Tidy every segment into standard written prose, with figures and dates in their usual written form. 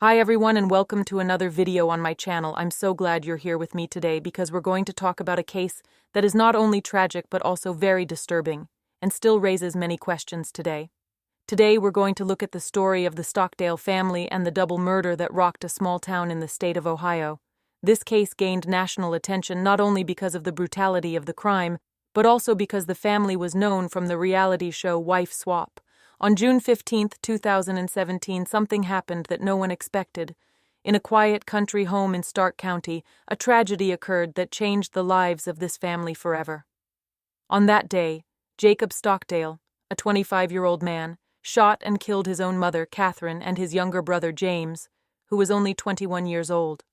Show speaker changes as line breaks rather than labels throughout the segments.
Hi everyone and welcome to another video on my channel. I'm so glad you're here with me today because we're going to talk about a case that is not only tragic but also very disturbing and still raises many questions today. Today we're going to look at the story of the Stockdale family and the double murder that rocked a small town in the state of Ohio. This case gained national attention not only because of the brutality of the crime, but also because the family was known from the reality show Wife Swap. On June 15, 2017, something happened that no one expected. In a quiet country home in Stark County, a tragedy occurred that changed the lives of this family forever. On that day, Jacob Stockdale, a 25-year-old man, shot and killed his own mother, Catherine, and his younger brother, James, who was only 21 years old.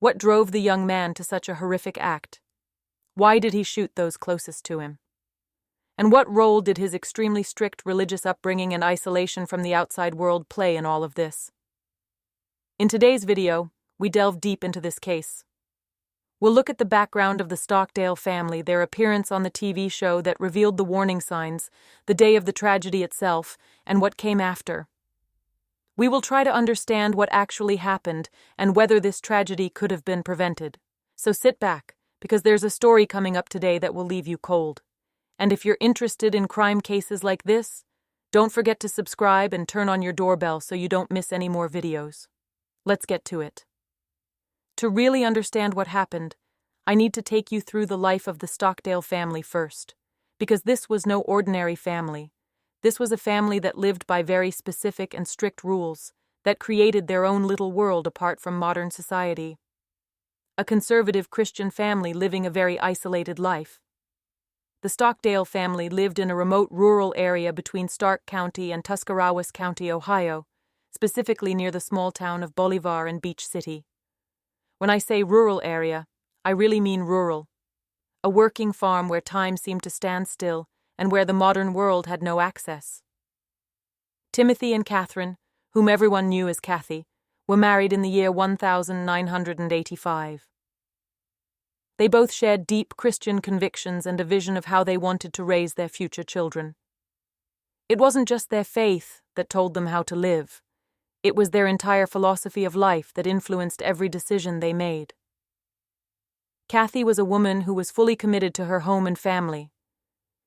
What drove the young man to such a horrific act? Why did he shoot those closest to him? And what role did his extremely strict religious upbringing and isolation from the outside world play in all of this? In today's video, we delve deep into this case. We'll look at the background of the Stockdale family, their appearance on the TV show that revealed the warning signs, the day of the tragedy itself, and what came after. We will try to understand what actually happened and whether this tragedy could have been prevented. So sit back, because there's a story coming up today that will leave you cold. And if you're interested in crime cases like this, don't forget to subscribe and turn on your doorbell so you don't miss any more videos. Let's get to it. To really understand what happened, I need to take you through the life of the Stockdale family first, because this was no ordinary family. This was a family that lived by very specific and strict rules, that created their own little world apart from modern society. A conservative Christian family living a very isolated life. The Stockdale family lived in a remote rural area between Stark County and Tuscarawas County, Ohio, specifically near the small town of Bolivar and Beach City. When I say rural area, I really mean rural. A working farm where time seemed to stand still and where the modern world had no access. Timothy and Catherine, whom everyone knew as Kathy, were married in the year 1985. They both shared deep Christian convictions and a vision of how they wanted to raise their future children. It wasn't just their faith that told them how to live. It was their entire philosophy of life that influenced every decision they made. Kathy was a woman who was fully committed to her home and family.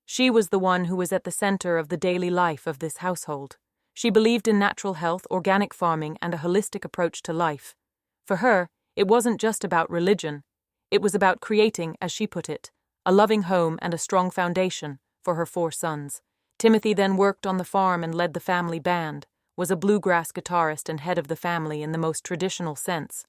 She was the one who was at the center of the daily life of this household. She believed in natural health, organic farming, and a holistic approach to life. For her, it wasn't just about religion. It was about creating, as she put it, a loving home and a strong foundation for her 4 sons. Timothy then worked on the farm and led the family band, was a bluegrass guitarist and head of the family in the most traditional sense.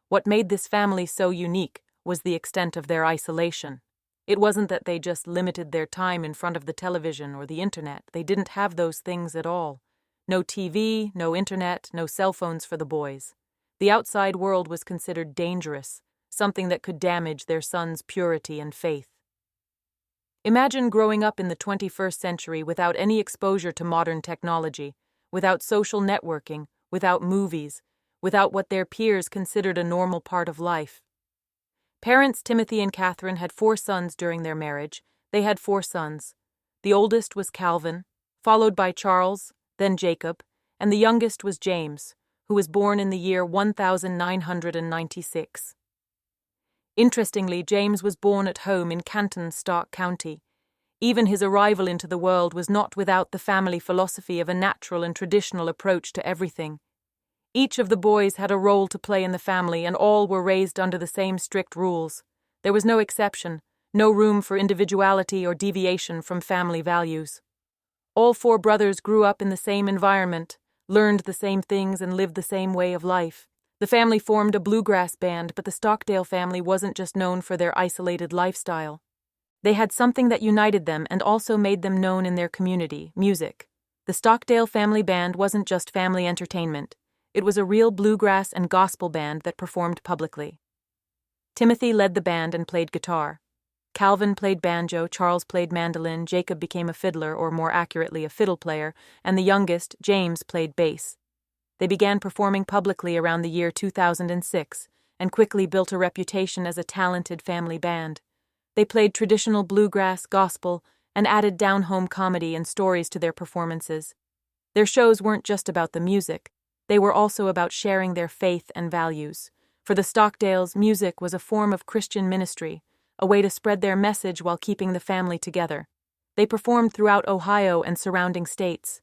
What made this family so unique was the extent of their isolation. It wasn't that they just limited their time in front of the television or the internet. They didn't have those things at all. No TV, no internet, no cell phones for the boys. The outside world was considered dangerous, something that could damage their sons' purity and faith. Imagine growing up in the 21st century without any exposure to modern technology, without social networking, without movies, without what their peers considered a normal part of life. Parents Timothy and Catherine had 4 sons during their marriage. They had 4 sons. The oldest was Calvin, followed by Charles, then Jacob, and the youngest was James, who was born in the year 1996. Interestingly, James was born at home in Canton, Stark County. Even his arrival into the world was not without the family philosophy of a natural and traditional approach to everything. Each of the boys had a role to play in the family, and all were raised under the same strict rules. There was no exception, no room for individuality or deviation from family values. All 4 brothers grew up in the same environment, learned the same things, and lived the same way of life. The family formed a bluegrass band, but the Stockdale family wasn't just known for their isolated lifestyle. They had something that united them and also made them known in their community: music. The Stockdale family band wasn't just family entertainment. It was a real bluegrass and gospel band that performed publicly. Timothy led the band and played guitar. Calvin played banjo, Charles played mandolin, Jacob became a fiddler, or more accurately a fiddle player, and the youngest, James, played bass. They began performing publicly around the year 2006 and quickly built a reputation as a talented family band. They played traditional bluegrass, gospel, and added down-home comedy and stories to their performances. Their shows weren't just about the music. They were also about sharing their faith and values. For the Stockdales, music was a form of Christian ministry, a way to spread their message while keeping the family together. They performed throughout Ohio and surrounding states.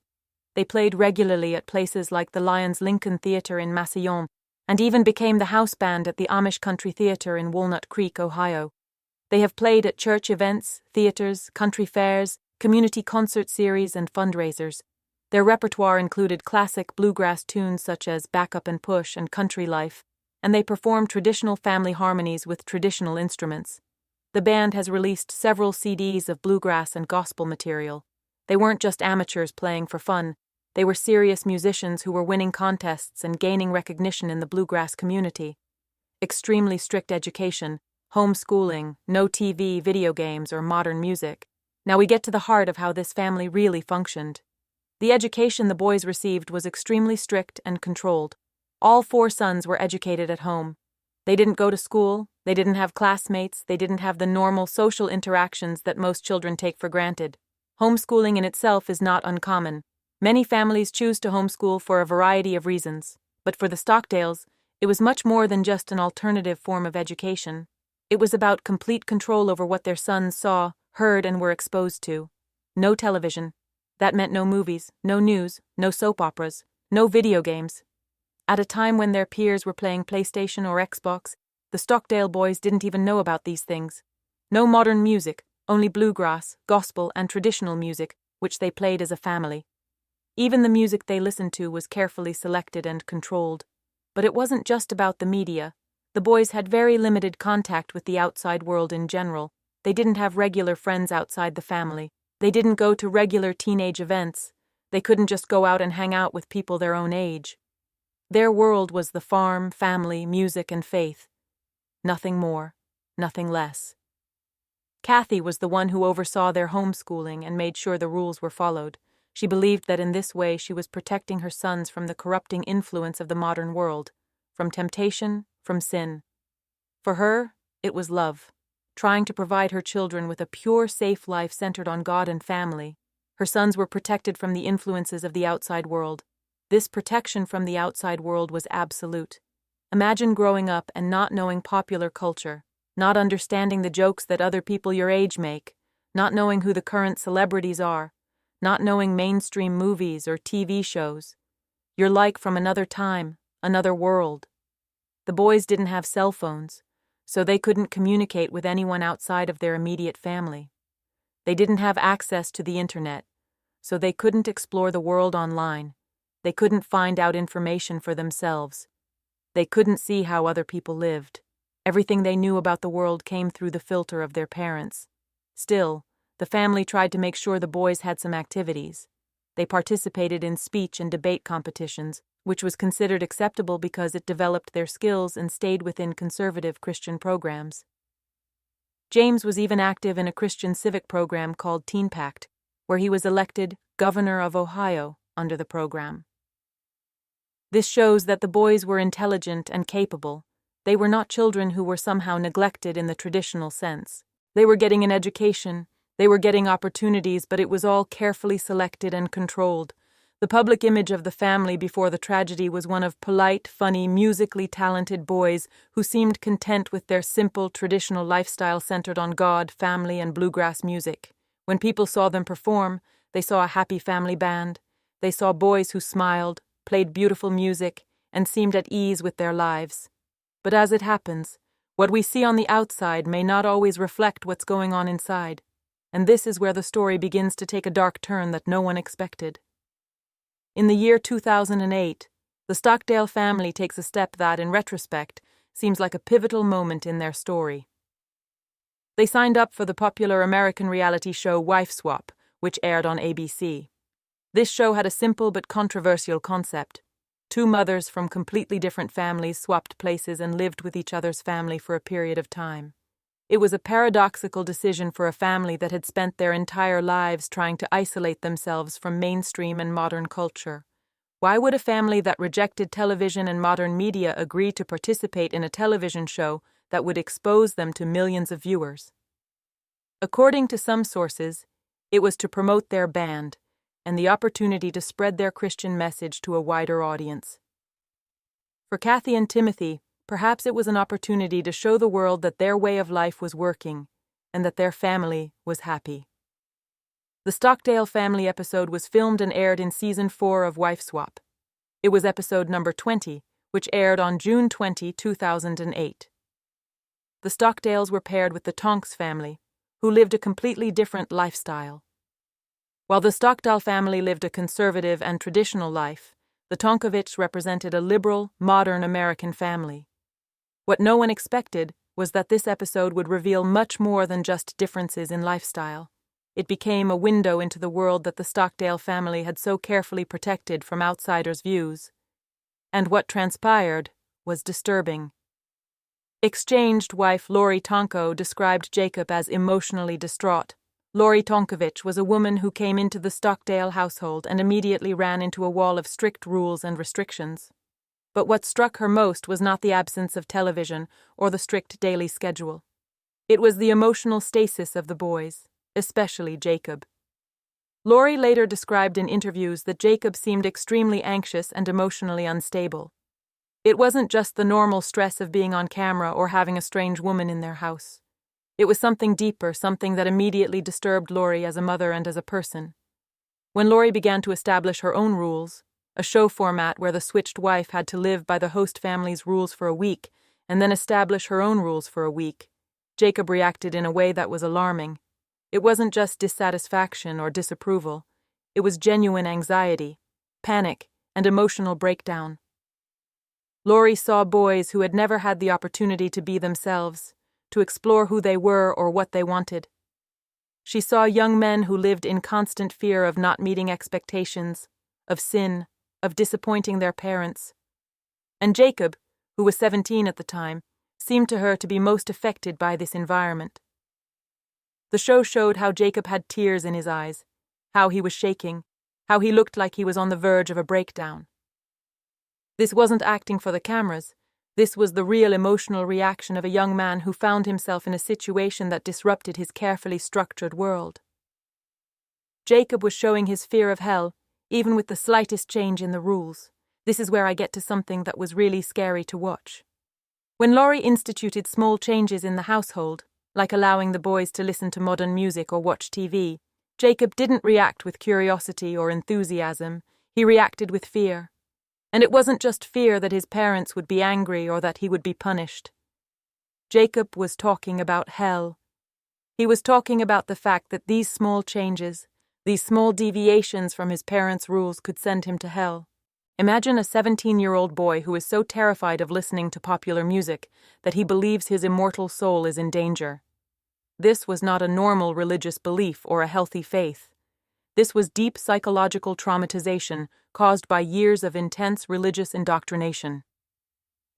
They played regularly at places like the Lions Lincoln Theater in Massillon, and even became the house band at the Amish Country Theater in Walnut Creek, Ohio. They have played at church events, theaters, country fairs, community concert series, and fundraisers. Their repertoire included classic bluegrass tunes such as Back Up and Push and Country Life, and they performed traditional family harmonies with traditional instruments. The band has released several CDs of bluegrass and gospel material. They weren't just amateurs playing for fun. They were serious musicians who were winning contests and gaining recognition in the bluegrass community. Extremely strict education, homeschooling, no TV, video games, or modern music. Now we get to the heart of how this family really functioned. The education the boys received was extremely strict and controlled. All 4 sons were educated at home. They didn't go to school, they didn't have classmates, they didn't have the normal social interactions that most children take for granted. Homeschooling in itself is not uncommon. Many families choose to homeschool for a variety of reasons, but for the Stockdales, it was much more than just an alternative form of education. It was about complete control over what their sons saw, heard, and were exposed to. No television. That meant no movies, no news, no soap operas, no video games. At a time when their peers were playing PlayStation or Xbox, the Stockdale boys didn't even know about these things. No modern music, only bluegrass, gospel, and traditional music, which they played as a family. Even the music they listened to was carefully selected and controlled. But it wasn't just about the media. The boys had very limited contact with the outside world in general. They didn't have regular friends outside the family. They didn't go to regular teenage events. They couldn't just go out and hang out with people their own age. Their world was the farm, family, music, and faith. Nothing more, nothing less. Kathy was the one who oversaw their homeschooling and made sure the rules were followed. She believed that in this way she was protecting her sons from the corrupting influence of the modern world, from temptation, from sin. For her, it was love, trying to provide her children with a pure, safe life centered on God and family. Her sons were protected from the influences of the outside world. This protection from the outside world was absolute. Imagine growing up and not knowing popular culture, not understanding the jokes that other people your age make, not knowing who the current celebrities are, not knowing mainstream movies or TV shows. You're like from another time, another world. The boys didn't have cell phones, so they couldn't communicate with anyone outside of their immediate family. They didn't have access to the internet, so they couldn't explore the world online. They couldn't find out information for themselves. They couldn't see how other people lived. Everything they knew about the world came through the filter of their parents. Still, the family tried to make sure the boys had some activities. They participated in speech and debate competitions, which was considered acceptable because it developed their skills and stayed within conservative Christian programs. James was even active in a Christian civic program called Teen Pact, where he was elected governor of Ohio under the program. This shows that the boys were intelligent and capable. They were not children who were somehow neglected in the traditional sense. They were getting an education, they were getting opportunities, but it was all carefully selected and controlled. The public image of the family before the tragedy was one of polite, funny, musically talented boys who seemed content with their simple, traditional lifestyle centered on God, family, and bluegrass music. When people saw them perform, they saw a happy family band. They saw boys who smiled, played beautiful music, and seemed at ease with their lives. But as it happens, what we see on the outside may not always reflect what's going on inside, and this is where the story begins to take a dark turn that no one expected. In the year 2008, the Stockdale family takes a step that, in retrospect, seems like a pivotal moment in their story. They signed up for the popular American reality show Wife Swap, which aired on ABC. This show had a simple but controversial concept. 2 mothers from completely different families swapped places and lived with each other's family for a period of time. It was a paradoxical decision for a family that had spent their entire lives trying to isolate themselves from mainstream and modern culture. Why would a family that rejected television and modern media agree to participate in a television show that would expose them to millions of viewers? According to some sources, it was to promote their band and the opportunity to spread their Christian message to a wider audience. For Kathy and Timothy, perhaps it was an opportunity to show the world that their way of life was working and that their family was happy. The Stockdale family episode was filmed and aired in Season 4 of Wife Swap. It was episode number 20, which aired on June 20, 2008. The Stockdales were paired with the Tonks family, who lived a completely different lifestyle. While the Stockdale family lived a conservative and traditional life, the Tonkovics represented a liberal, modern American family. What no one expected was that this episode would reveal much more than just differences in lifestyle. It became a window into the world that the Stockdale family had so carefully protected from outsiders' views. And what transpired was disturbing. Exchanged wife Lori Tonko described Jacob as emotionally distraught. Lori Tonkovich was a woman who came into the Stockdale household and immediately ran into a wall of strict rules and restrictions. But what struck her most was not the absence of television or the strict daily schedule. It was the emotional stasis of the boys, especially Jacob. Lori later described in interviews that Jacob seemed extremely anxious and emotionally unstable. It wasn't just the normal stress of being on camera or having a strange woman in their house. It was something deeper, something that immediately disturbed Lori as a mother and as a person. When Lori began to establish her own rules, a show format where the switched wife had to live by the host family's rules for a week and then establish her own rules for a week, Jacob reacted in a way that was alarming. It wasn't just dissatisfaction or disapproval. It was genuine anxiety, panic, and emotional breakdown. Lori saw boys who had never had the opportunity to be themselves, to explore who they were or what they wanted. She saw young men who lived in constant fear of not meeting expectations, of sin, of disappointing their parents. And Jacob, who was 17 at the time, seemed to her to be most affected by this environment. The show showed how Jacob had tears in his eyes, how he was shaking, how he looked like he was on the verge of a breakdown. This wasn't acting for the cameras. This was the real emotional reaction of a young man who found himself in a situation that disrupted his carefully structured world. Jacob was showing his fear of hell, even with the slightest change in the rules. This is where I get to something that was really scary to watch. When Lori instituted small changes in the household, like allowing the boys to listen to modern music or watch TV, Jacob didn't react with curiosity or enthusiasm. He reacted with fear. And it wasn't just fear that his parents would be angry or that he would be punished. Jacob was talking about hell. He was talking about the fact that these small changes, these small deviations from his parents' rules could send him to hell. Imagine a 17-year-old boy who is so terrified of listening to popular music that he believes his immortal soul is in danger. This was not a normal religious belief or a healthy faith. This was deep psychological traumatization caused by years of intense religious indoctrination.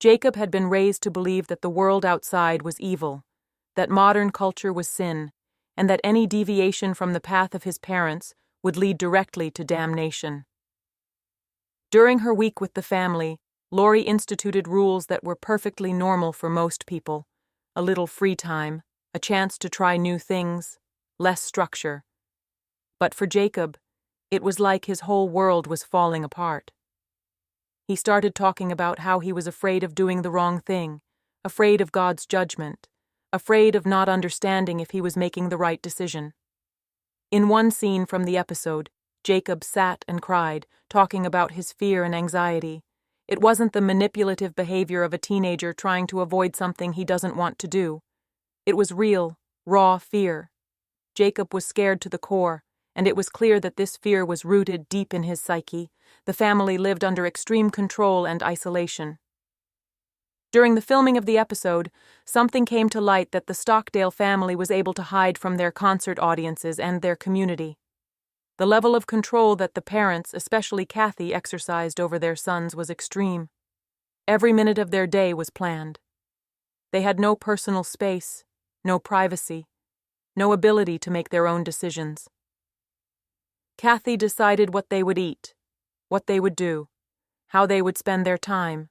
Jacob had been raised to believe that the world outside was evil, that modern culture was sin, and that any deviation from the path of his parents would lead directly to damnation. During her week with the family, Lori instituted rules that were perfectly normal for most people. A little free time, a chance to try new things, less structure. But for Jacob, it was like his whole world was falling apart. He started talking about how he was afraid of doing the wrong thing, afraid of God's judgment, afraid of not understanding if he was making the right decision. In one scene from the episode, Jacob sat and cried, talking about his fear and anxiety. It wasn't the manipulative behavior of a teenager trying to avoid something he doesn't want to do. It was real, raw fear. Jacob was scared to the core, and it was clear that this fear was rooted deep in his psyche. The family lived under extreme control and isolation. During the filming of the episode, something came to light that the Stockdale family was able to hide from their concert audiences and their community. The level of control that the parents, especially Kathy, exercised over their sons was extreme. Every minute of their day was planned. They had no personal space, no privacy, no ability to make their own decisions. Kathy decided what they would eat, what they would do, how they would spend their time,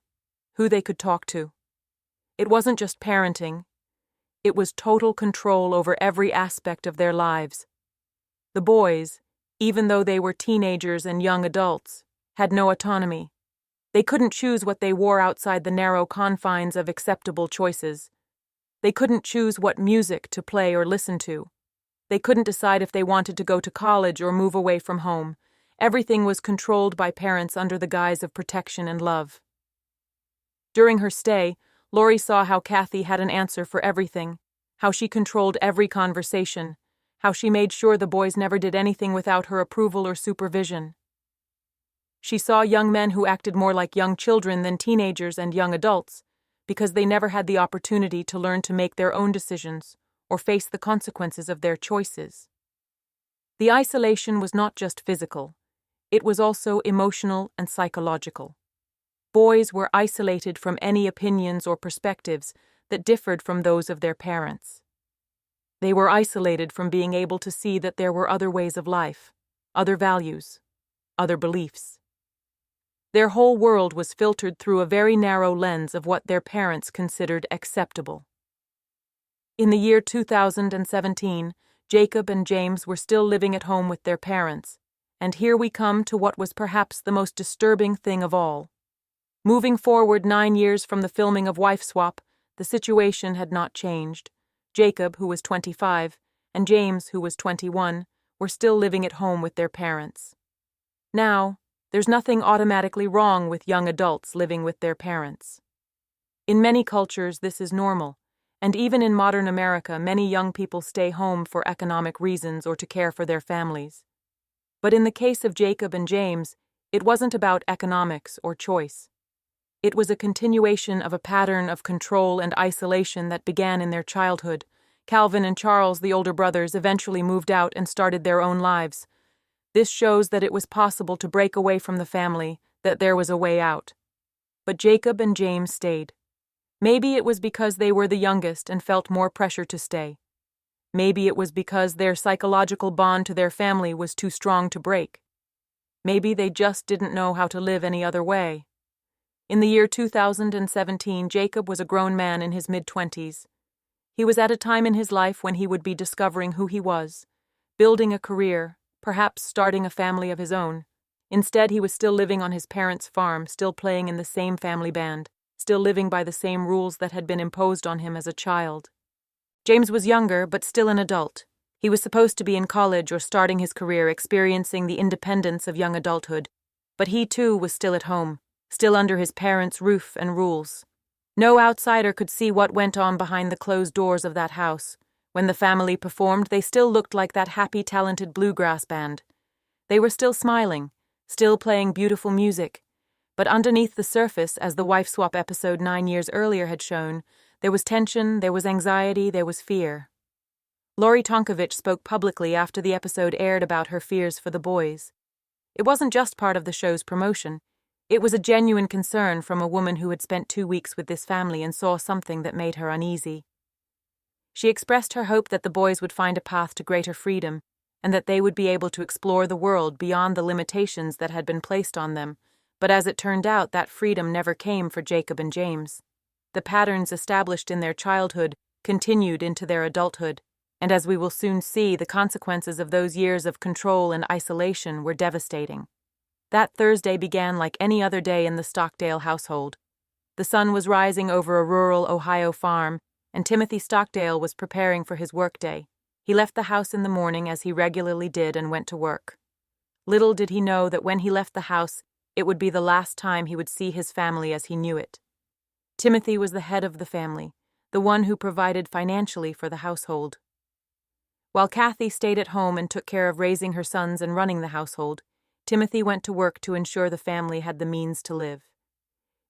who they could talk to. It wasn't just parenting. It was total control over every aspect of their lives. The boys, even though they were teenagers and young adults, had no autonomy. They couldn't choose what they wore outside the narrow confines of acceptable choices. They couldn't choose what music to play or listen to. They couldn't decide if they wanted to go to college or move away from home. Everything was controlled by parents under the guise of protection and love. During her stay, Lori saw how Kathy had an answer for everything, how she controlled every conversation, how she made sure the boys never did anything without her approval or supervision. She saw young men who acted more like young children than teenagers and young adults, because they never had the opportunity to learn to make their own decisions or face the consequences of their choices. The isolation was not just physical, it was also emotional and psychological. Boys were isolated from any opinions or perspectives that differed from those of their parents. They were isolated from being able to see that there were other ways of life, other values, other beliefs. Their whole world was filtered through a very narrow lens of what their parents considered acceptable. In the year 2017, Jacob and James were still living at home with their parents, and here we come to what was perhaps the most disturbing thing of all. Moving forward 9 years from the filming of Wife Swap, the situation had not changed. Jacob, who was 25, and James, who was 21, were still living at home with their parents. Now, there's nothing automatically wrong with young adults living with their parents. In many cultures, this is normal, and even in modern America, many young people stay home for economic reasons or to care for their families. But in the case of Jacob and James, it wasn't about economics or choice. It was a continuation of a pattern of control and isolation that began in their childhood. Calvin and Charles, the older brothers, eventually moved out and started their own lives. This shows that it was possible to break away from the family, that there was a way out. But Jacob and James stayed. Maybe it was because they were the youngest and felt more pressure to stay. Maybe it was because their psychological bond to their family was too strong to break. Maybe they just didn't know how to live any other way. In the year 2017, Jacob was a grown man in his mid-20s. He was at a time in his life when he would be discovering who he was, building a career, perhaps starting a family of his own. Instead, he was still living on his parents' farm, still playing in the same family band, still living by the same rules that had been imposed on him as a child. James was younger, but still an adult. He was supposed to be in college or starting his career, experiencing the independence of young adulthood. But he, too, was still at home, still under his parents' roof and rules. No outsider could see what went on behind the closed doors of that house. When the family performed, they still looked like that happy, talented bluegrass band. They were still smiling, still playing beautiful music. But underneath the surface, as the Wife Swap episode 9 years earlier had shown, there was tension, there was anxiety, there was fear. Lori Tonkovich spoke publicly after the episode aired about her fears for the boys. It wasn't just part of the show's promotion. It was a genuine concern from a woman who had spent 2 weeks with this family and saw something that made her uneasy. She expressed her hope that the boys would find a path to greater freedom, and that they would be able to explore the world beyond the limitations that had been placed on them. But as it turned out, that freedom never came for Jacob and James. The patterns established in their childhood continued into their adulthood, and as we will soon see, the consequences of those years of control and isolation were devastating. That Thursday began like any other day in the Stockdale household. The sun was rising over a rural Ohio farm, and Timothy Stockdale was preparing for his workday. He left the house in the morning, as he regularly did, and went to work. Little did he know that when he left the house, it would be the last time he would see his family as he knew it. Timothy was the head of the family, the one who provided financially for the household. While Kathy stayed at home and took care of raising her sons and running the household, Timothy went to work to ensure the family had the means to live.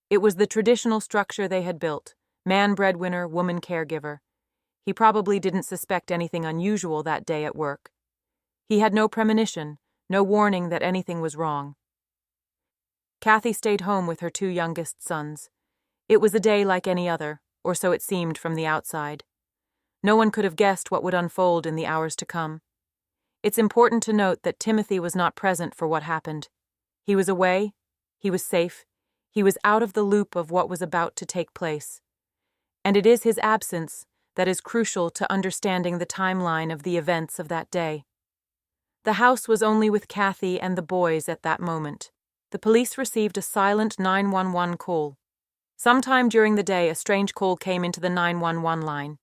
It was the traditional structure they had built: man breadwinner, woman caregiver. He probably didn't suspect anything unusual that day at work. He had no premonition, no warning that anything was wrong. Kathy stayed home with her 2 youngest sons. It was a day like any other, or so it seemed from the outside. No one could have guessed what would unfold in the hours to come. It's important to note that Timothy was not present for what happened. He was away, he was safe, he was out of the loop of what was about to take place. And it is his absence that is crucial to understanding the timeline of the events of that day. The house was only with Kathy and the boys at that moment. the police received a silent 911 call. Sometime during the day, a strange call came into the 911 line.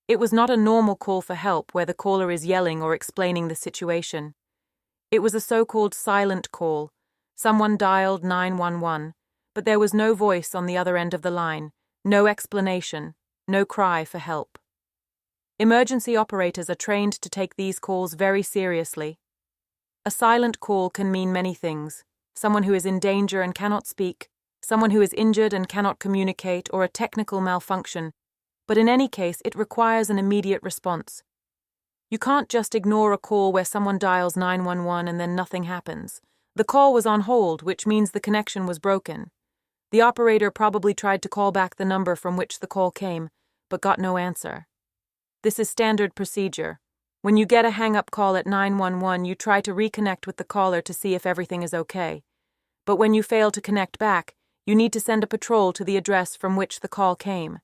It was not a normal call for help where the caller is yelling or explaining the situation. It was a so-called silent call. Someone dialed 911, but there was no voice on the other end of the line, no explanation, no cry for help. Emergency operators are trained to take these calls very seriously. A silent call can mean many things: someone who is in danger and cannot speak, someone who is injured and cannot communicate, or a technical malfunction. But in any case, it requires an immediate response. You can't just ignore a call where someone dials 911 and then nothing happens. The call was on hold, which means the connection was broken. The operator probably tried to call back the number from which the call came, but got no answer. This is standard procedure. When you get a hang-up call at 911, you try to reconnect with the caller to see if everything is okay. But when you fail to connect back, you need to send a patrol to the address from which the call came.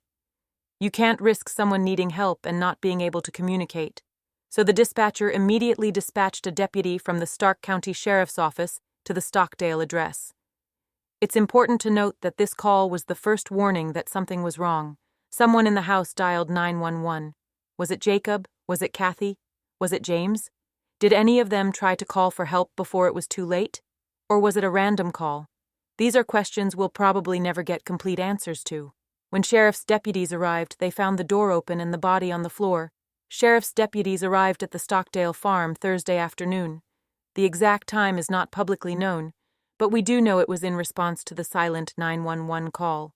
You can't risk someone needing help and not being able to communicate. So the dispatcher immediately dispatched a deputy from the Stark County Sheriff's Office to the Stockdale address. It's important to note that this call was the first warning that something was wrong. Someone in the house dialed 911. Was it Jacob? Was it Kathy? Was it James? Did any of them try to call for help before it was too late? Or was it a random call? These are questions we'll probably never get complete answers to. When sheriff's deputies arrived, they found the door open and the body on the floor. Sheriff's deputies arrived at the Stockdale farm Thursday afternoon. The exact time is not publicly known, but we do know it was in response to the silent 911 call.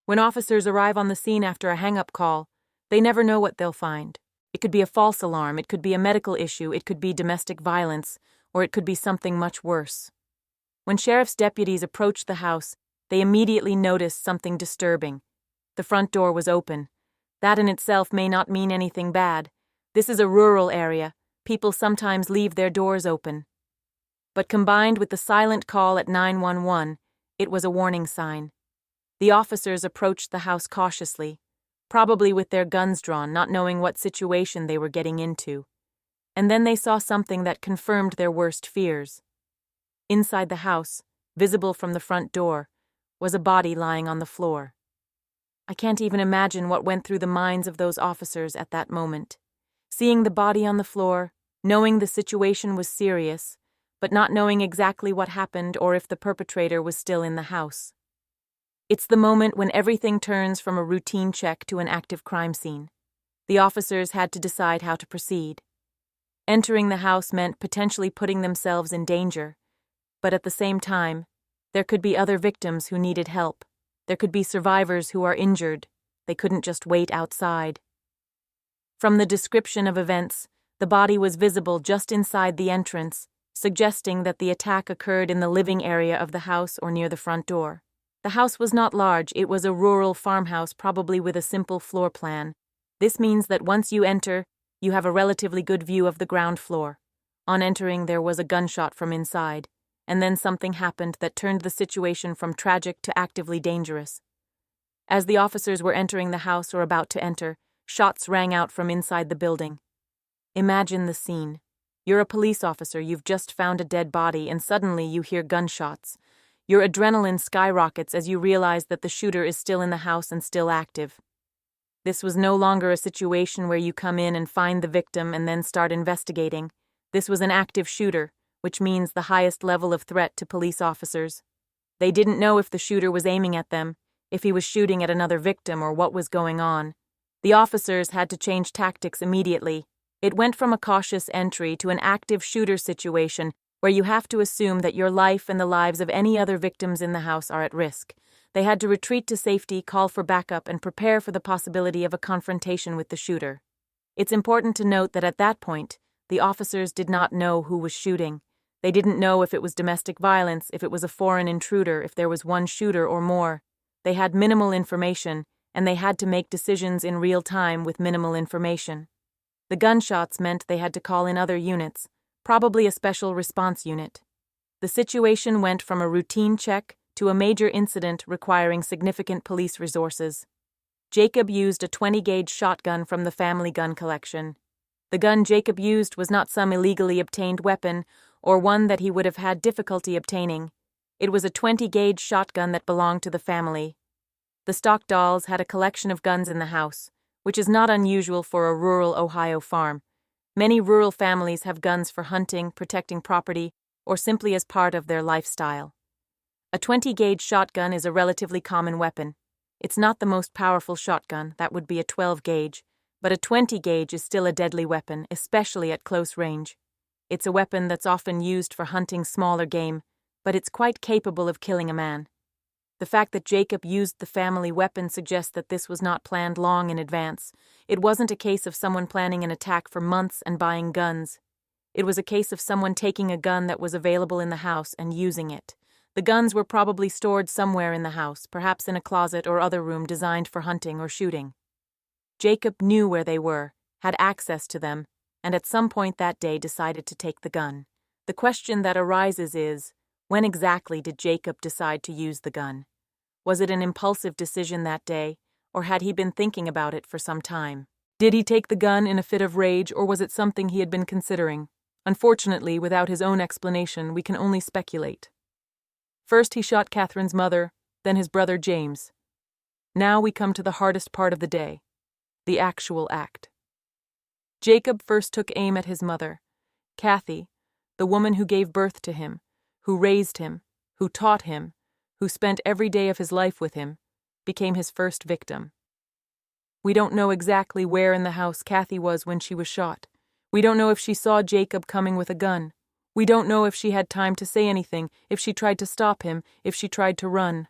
When officers arrive on the scene after a hang-up call, they never know what they'll find. It could be a false alarm, it could be a medical issue, it could be domestic violence, or it could be something much worse. When sheriff's deputies approached the house, they immediately noticed something disturbing. The front door was open. That in itself may not mean anything bad. This is a rural area. People sometimes leave their doors open. But combined with the silent call at 911, it was a warning sign. The officers approached the house cautiously, probably with their guns drawn, not knowing what situation they were getting into. And then they saw something that confirmed their worst fears. Inside the house, visible from the front door, was a body lying on the floor. I can't even imagine what went through the minds of those officers at that moment. Seeing the body on the floor, knowing the situation was serious, but not knowing exactly what happened or if the perpetrator was still in the house. It's the moment when everything turns from a routine check to an active crime scene. The officers had to decide how to proceed. Entering the house meant potentially putting themselves in danger, but at the same time, there could be other victims who needed help. There could be survivors who are injured. They couldn't just wait outside. From the description of events, the body was visible just inside the entrance, suggesting that the attack occurred in the living area of the house or near the front door. The house was not large, it was a rural farmhouse, probably with a simple floor plan. This means that once you enter, you have a relatively good view of the ground floor. On entering, there was a gunshot from inside, and then something happened that turned the situation from tragic to actively dangerous. As the officers were entering the house or about to enter, shots rang out from inside the building. Imagine the scene. You're a police officer, you've just found a dead body, and suddenly you hear gunshots. Your adrenaline skyrockets as you realize that the shooter is still in the house and still active. This was no longer a situation where you come in and find the victim and then start investigating. This was an active shooter, which means the highest level of threat to police officers. They didn't know if the shooter was aiming at them, if he was shooting at another victim, or what was going on. The officers had to change tactics immediately. It went from a cautious entry to an active shooter situation where you have to assume that your life and the lives of any other victims in the house are at risk. They had to retreat to safety, call for backup, and prepare for the possibility of a confrontation with the shooter. It's important to note that at that point, the officers did not know who was shooting. They didn't know if it was domestic violence, if it was a foreign intruder, if there was one shooter or more. They had minimal information, and they had to make decisions in real time with minimal information. The gunshots meant they had to call in other units, probably a special response unit. The situation went from a routine check to a major incident requiring significant police resources. Jacob used a 20-gauge shotgun from the family gun collection. The gun Jacob used was not some illegally obtained weapon or one that he would have had difficulty obtaining. It was a 20-gauge shotgun that belonged to the family. The Stockdales had a collection of guns in the house, which is not unusual for a rural Ohio farm. Many rural families have guns for hunting, protecting property, or simply as part of their lifestyle. A 20-gauge shotgun is a relatively common weapon. It's not the most powerful shotgun, that would be a 12-gauge, but a 20-gauge is still a deadly weapon, especially at close range. It's a weapon that's often used for hunting smaller game, but it's quite capable of killing a man. The fact that Jacob used the family weapon suggests that this was not planned long in advance. It wasn't a case of someone planning an attack for months and buying guns. It was a case of someone taking a gun that was available in the house and using it. The guns were probably stored somewhere in the house, perhaps in a closet or other room designed for hunting or shooting. Jacob knew where they were, had access to them, and at some point that day decided to take the gun. The question that arises is, when exactly did Jacob decide to use the gun? Was it an impulsive decision that day, or had he been thinking about it for some time? Did he take the gun in a fit of rage, or was it something he had been considering? Unfortunately, without his own explanation, we can only speculate. First he shot Catherine's mother, then his brother James. Now we come to the hardest part of the day, the actual act. Jacob first took aim at his mother, Kathy, the woman who gave birth to him, who raised him, who taught him, who spent every day of his life with him, became his first victim. We don't know exactly where in the house Kathy was when she was shot. We don't know if she saw Jacob coming with a gun. We don't know if she had time to say anything, if she tried to stop him, if she tried to run.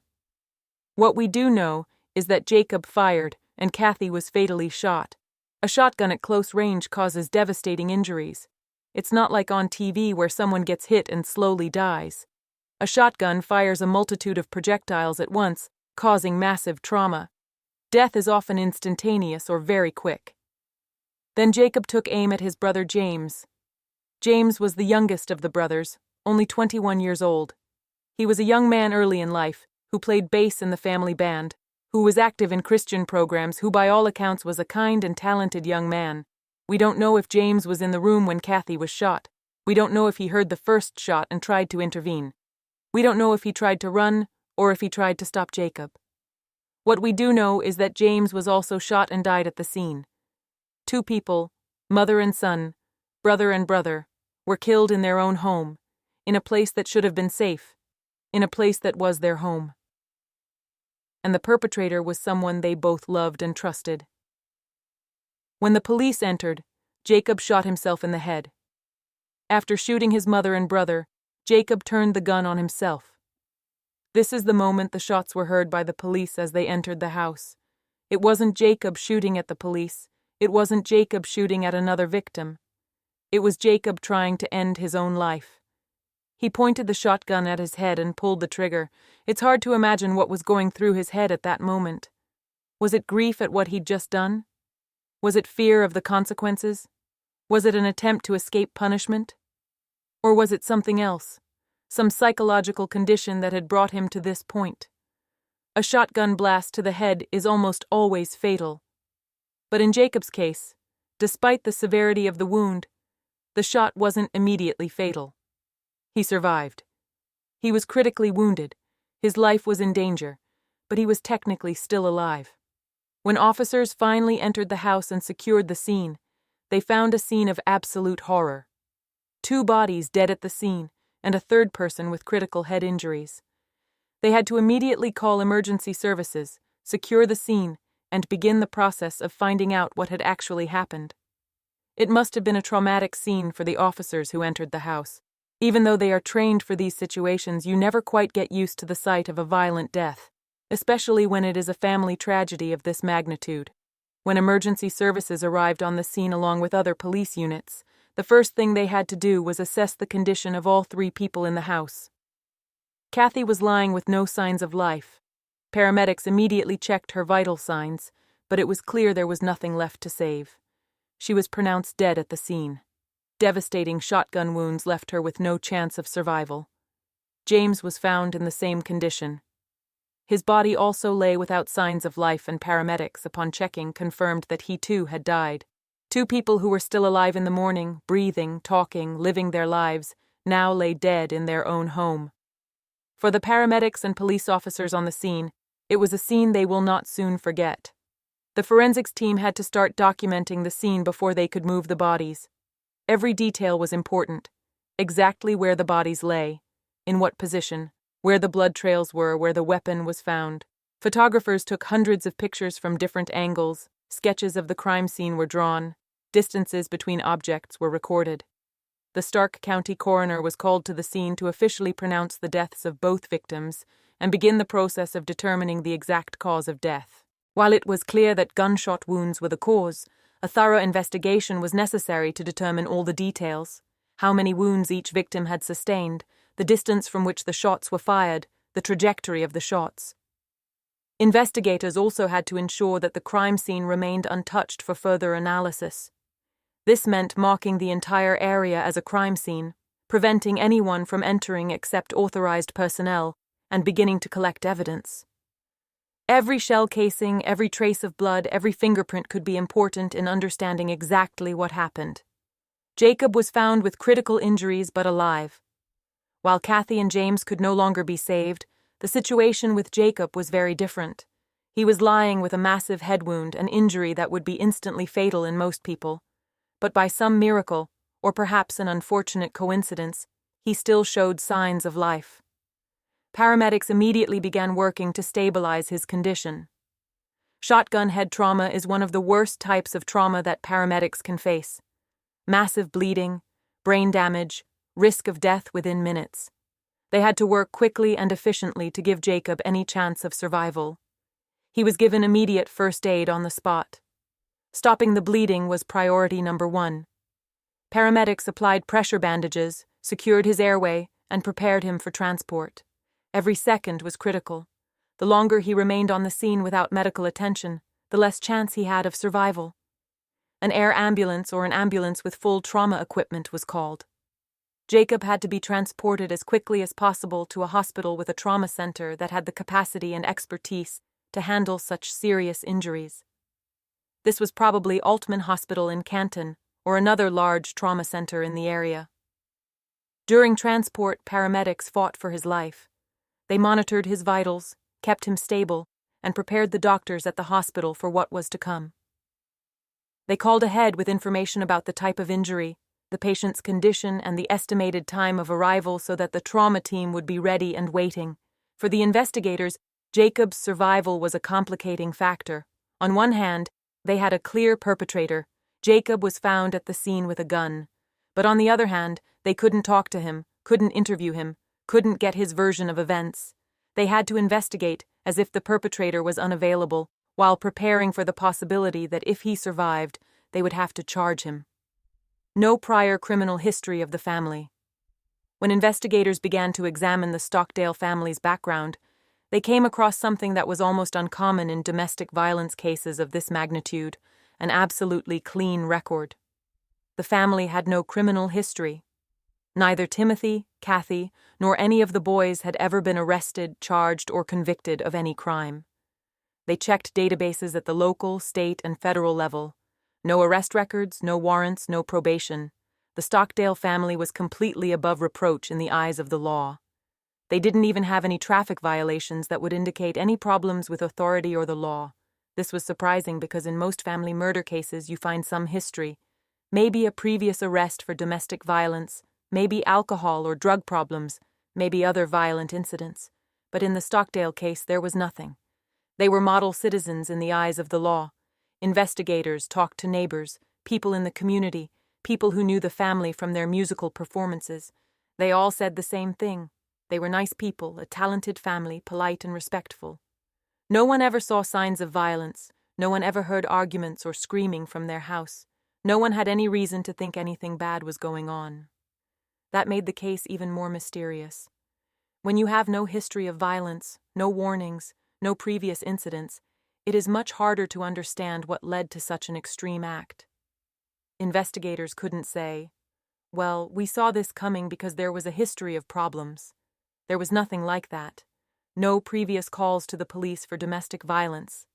What we do know is that Jacob fired and Kathy was fatally shot. A shotgun at close range causes devastating injuries. It's not like on TV where someone gets hit and slowly dies. A shotgun fires a multitude of projectiles at once, causing massive trauma. Death is often instantaneous or very quick. Then Jacob took aim at his brother James. James was the youngest of the brothers, only 21 years old. He was a young man early in life, who played bass in the family band, who was active in Christian programs, who by all accounts was a kind and talented young man. We don't know if James was in the room when Kathy was shot. We don't know if he heard the first shot and tried to intervene. We don't know if he tried to run or if he tried to stop Jacob. What we do know is that James was also shot and died at the scene. Two people, mother and son, brother and brother, were killed in their own home, in a place that should have been safe, in a place that was their home. And the perpetrator was someone they both loved and trusted. When the police entered, Jacob shot himself in the head. After shooting his mother and brother, Jacob turned the gun on himself. This is the moment the shots were heard by the police as they entered the house. It wasn't Jacob shooting at the police. It wasn't Jacob shooting at another victim. It was Jacob trying to end his own life. He pointed the shotgun at his head and pulled the trigger. It's hard to imagine what was going through his head at that moment. Was it grief at what he'd just done? Was it fear of the consequences? Was it an attempt to escape punishment? Or was it something else, some psychological condition that had brought him to this point? A shotgun blast to the head is almost always fatal. But in Jacob's case, despite the severity of the wound, the shot wasn't immediately fatal. He survived. He was critically wounded. His life was in danger, but he was technically still alive. When officers finally entered the house and secured the scene, they found a scene of absolute horror. 2 bodies dead at the scene, and a third person with critical head injuries. They had to immediately call emergency services, secure the scene, and begin the process of finding out what had actually happened. It must have been a traumatic scene for the officers who entered the house. Even though they are trained for these situations, you never quite get used to the sight of a violent death, especially when it is a family tragedy of this magnitude. When emergency services arrived on the scene along with other police units, the first thing they had to do was assess the condition of all 3 people in the house. Kathy was lying with no signs of life. Paramedics immediately checked her vital signs, but it was clear there was nothing left to save. She was pronounced dead at the scene. Devastating shotgun wounds left her with no chance of survival. James was found in the same condition. His body also lay without signs of life, and paramedics, upon checking, confirmed that he too had died. 2 people who were still alive in the morning, breathing, talking, living their lives, now lay dead in their own home. For the paramedics and police officers on the scene, it was a scene they will not soon forget. The forensics team had to start documenting the scene before they could move the bodies. Every detail was important. Exactly where the bodies lay, in what position, where the blood trails were, where the weapon was found. Photographers took hundreds of pictures from different angles, sketches of the crime scene were drawn, distances between objects were recorded. The Stark County coroner was called to the scene to officially pronounce the deaths of both victims and begin the process of determining the exact cause of death. While it was clear that gunshot wounds were the cause, a thorough investigation was necessary to determine all the details: how many wounds each victim had sustained, the distance from which the shots were fired, the trajectory of the shots. Investigators also had to ensure that the crime scene remained untouched for further analysis. This meant marking the entire area as a crime scene, preventing anyone from entering except authorized personnel, and beginning to collect evidence. Every shell casing, every trace of blood, every fingerprint could be important in understanding exactly what happened. Jacob was found with critical injuries but alive. While Kathy and James could no longer be saved, the situation with Jacob was very different. He was lying with a massive head wound, an injury that would be instantly fatal in most people. But by some miracle, or perhaps an unfortunate coincidence, he still showed signs of life. Paramedics immediately began working to stabilize his condition. Shotgun head trauma is one of the worst types of trauma that paramedics can face. Massive bleeding, brain damage, risk of death within minutes. They had to work quickly and efficiently to give Jacob any chance of survival. He was given immediate first aid on the spot. Stopping the bleeding was priority number 1. Paramedics applied pressure bandages, secured his airway, and prepared him for transport. Every second was critical. The longer he remained on the scene without medical attention, the less chance he had of survival. An air ambulance or an ambulance with full trauma equipment was called. Jacob had to be transported as quickly as possible to a hospital with a trauma center that had the capacity and expertise to handle such serious injuries. This was probably Altman Hospital in Canton or another large trauma center in the area. During transport, paramedics fought for his life. They monitored his vitals, kept him stable, and prepared the doctors at the hospital for what was to come. They called ahead with information about the type of injury, the patient's condition, and the estimated time of arrival so that the trauma team would be ready and waiting. For the investigators, Jacob's survival was a complicating factor. On one hand, they had a clear perpetrator. Jacob was found at the scene with a gun. But on the other hand, they couldn't talk to him, couldn't interview him, couldn't get his version of events. They had to investigate as if the perpetrator was unavailable, while preparing for the possibility that if he survived, they would have to charge him. No prior criminal history of the family. When investigators began to examine the Stockdale family's background, they came across something that was almost uncommon in domestic violence cases of this magnitude: an absolutely clean record. The family had no criminal history. Neither Timothy, Kathy, nor any of the boys had ever been arrested, charged, or convicted of any crime. They checked databases at the local, state, and federal level. No arrest records, no warrants, no probation. The Stockdale family was completely above reproach in the eyes of the law. They didn't even have any traffic violations that would indicate any problems with authority or the law. This was surprising because in most family murder cases you find some history. Maybe a previous arrest for domestic violence, maybe alcohol or drug problems, maybe other violent incidents. But in the Stockdale case there was nothing. They were model citizens in the eyes of the law. Investigators talked to neighbors, people in the community, people who knew the family from their musical performances. They all said the same thing. They were nice people, a talented family, polite and respectful. No one ever saw signs of violence. No one ever heard arguments or screaming from their house. No one had any reason to think anything bad was going on. That made the case even more mysterious. When you have no history of violence, no warnings, no previous incidents, it is much harder to understand what led to such an extreme act. Investigators couldn't say, "Well, we saw this coming because there was a history of problems." There was nothing like that. No previous calls to the police for domestic violence.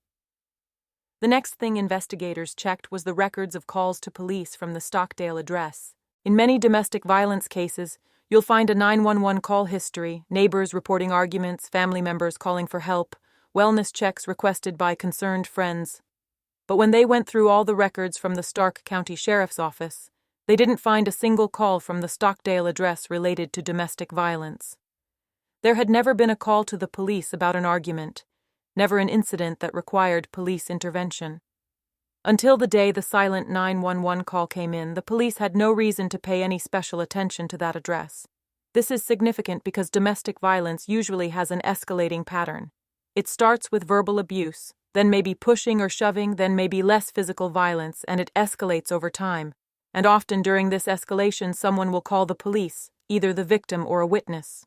The next thing investigators checked was the records of calls to police from the Stockdale address. In many domestic violence cases, You'll find a 911 call history, neighbors reporting arguments, family members calling for help, wellness checks requested by concerned friends. But when they went through all the records from the Stark County Sheriff's Office, they didn't find a single call from the Stockdale address related to domestic violence. There had never been a call to the police about an argument, never an incident that required police intervention. Until the day the silent 911 call came in, the police had no reason to pay any special attention to that address. This is significant because domestic violence usually has an escalating pattern. It starts with verbal abuse, then maybe pushing or shoving, then maybe less physical violence, and it escalates over time. And often during this escalation, someone will call the police, either the victim or a witness.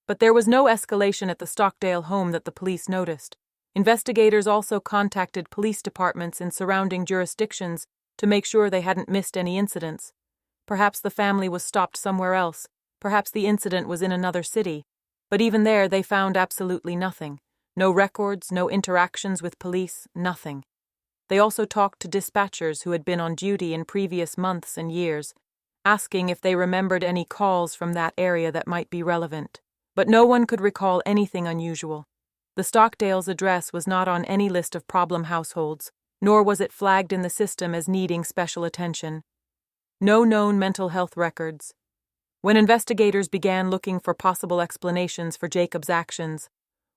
But there was no escalation at the Stockdale home that the police noticed. Investigators also contacted police departments in surrounding jurisdictions to make sure they hadn't missed any incidents. Perhaps the family was stopped somewhere else, perhaps the incident was in another city, but even there they found absolutely nothing. No records, no interactions with police, nothing. They also talked to dispatchers who had been on duty in previous months and years, asking if they remembered any calls from that area that might be relevant. But no one could recall anything unusual. The Stockdale's address was not on any list of problem households, nor was it flagged in the system as needing special attention. No known mental health records. When investigators began looking for possible explanations for Jacob's actions,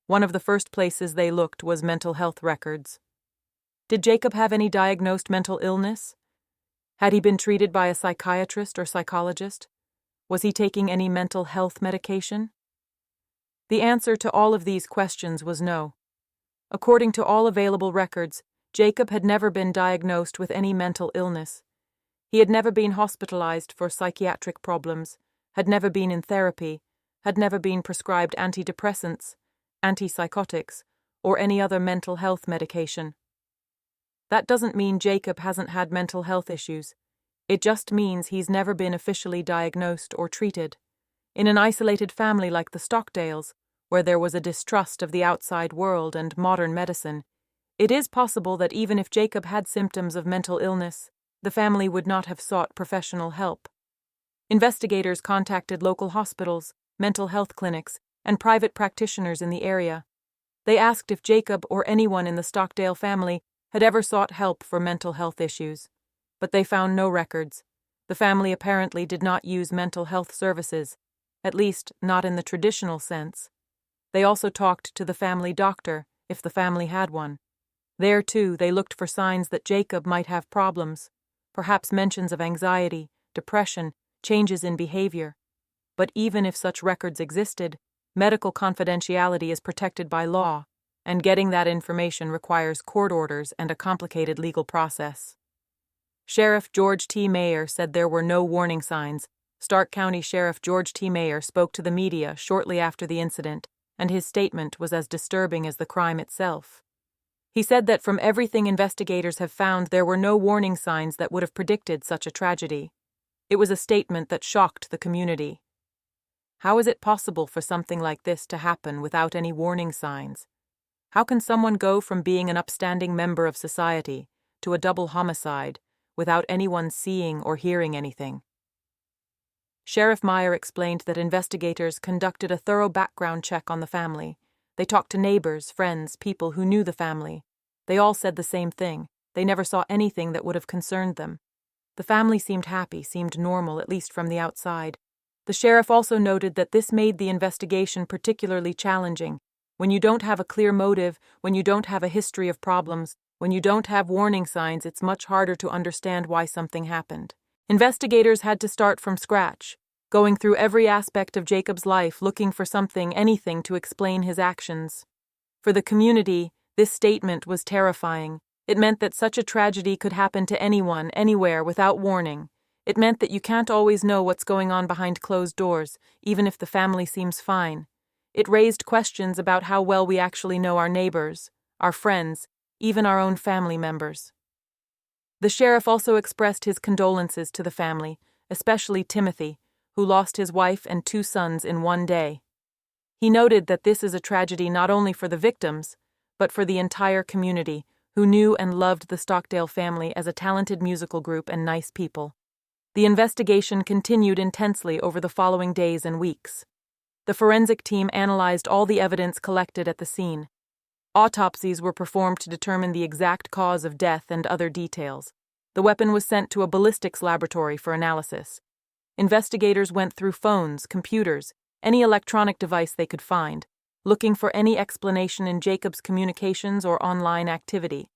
one of the first places they looked was mental health records. Did Jacob have any diagnosed mental illness? Had he been treated by a psychiatrist or psychologist? Was he taking any mental health medication? The answer to all of these questions was no. According to all available records, Jacob had never been diagnosed with any mental illness. He had never been hospitalized for psychiatric problems, had never been in therapy, had never been prescribed antidepressants, antipsychotics, or any other mental health medication. That doesn't mean Jacob hasn't had mental health issues. It just means he's never been officially diagnosed or treated. In an isolated family like the Stockdales, where there was a distrust of the outside world and modern medicine, it is possible that even if Jacob had symptoms of mental illness, the family would not have sought professional help. Investigators contacted local hospitals, mental health clinics, and private practitioners in the area. They asked if Jacob or anyone in the Stockdale family had ever sought help for mental health issues, but they found no records. The family apparently did not use mental health services, at least not in the traditional sense. They also talked to the family doctor, if the family had one. There, too, they looked for signs that Jacob might have problems, perhaps mentions of anxiety, depression, changes in behavior. But even if such records existed, medical confidentiality is protected by law, and getting that information requires court orders and a complicated legal process. Sheriff George T. Mayer said there were no warning signs. Stark County Sheriff George T. Mayer spoke to the media shortly after the incident, and his statement was as disturbing as the crime itself. He said that from everything investigators have found, there were no warning signs that would have predicted such a tragedy. It was a statement that shocked the community. How is it possible for something like this to happen without any warning signs? How can someone go from being an upstanding member of society to a double homicide without anyone seeing or hearing anything? Sheriff Meyer explained that investigators conducted a thorough background check on the family. They talked to neighbors, friends, people who knew the family. They all said the same thing. They never saw anything that would have concerned them. The family seemed happy, seemed normal, at least from the outside. The sheriff also noted that this made the investigation particularly challenging. When you don't have a clear motive, when you don't have a history of problems, when you don't have warning signs, it's much harder to understand why something happened. Investigators had to start from scratch, going through every aspect of Jacob's life, looking for something, anything to explain his actions. For the community, this statement was terrifying. It meant that such a tragedy could happen to anyone, anywhere, without warning. It meant that you can't always know what's going on behind closed doors, even if the family seems fine. It raised questions about how well we actually know our neighbors, our friends, even our own family members. The sheriff also expressed his condolences to the family, especially Timothy, who lost his wife and 2 sons in one day. He noted that this is a tragedy not only for the victims, but for the entire community, who knew and loved the Stockdale family as a talented musical group and nice people. The investigation continued intensely over the following days and weeks. The forensic team analyzed all the evidence collected at the scene. Autopsies were performed to determine the exact cause of death and other details. The weapon was sent to a ballistics laboratory for analysis. Investigators went through phones, computers, any electronic device they could find, looking for any explanation in Jacob's communications or online activity.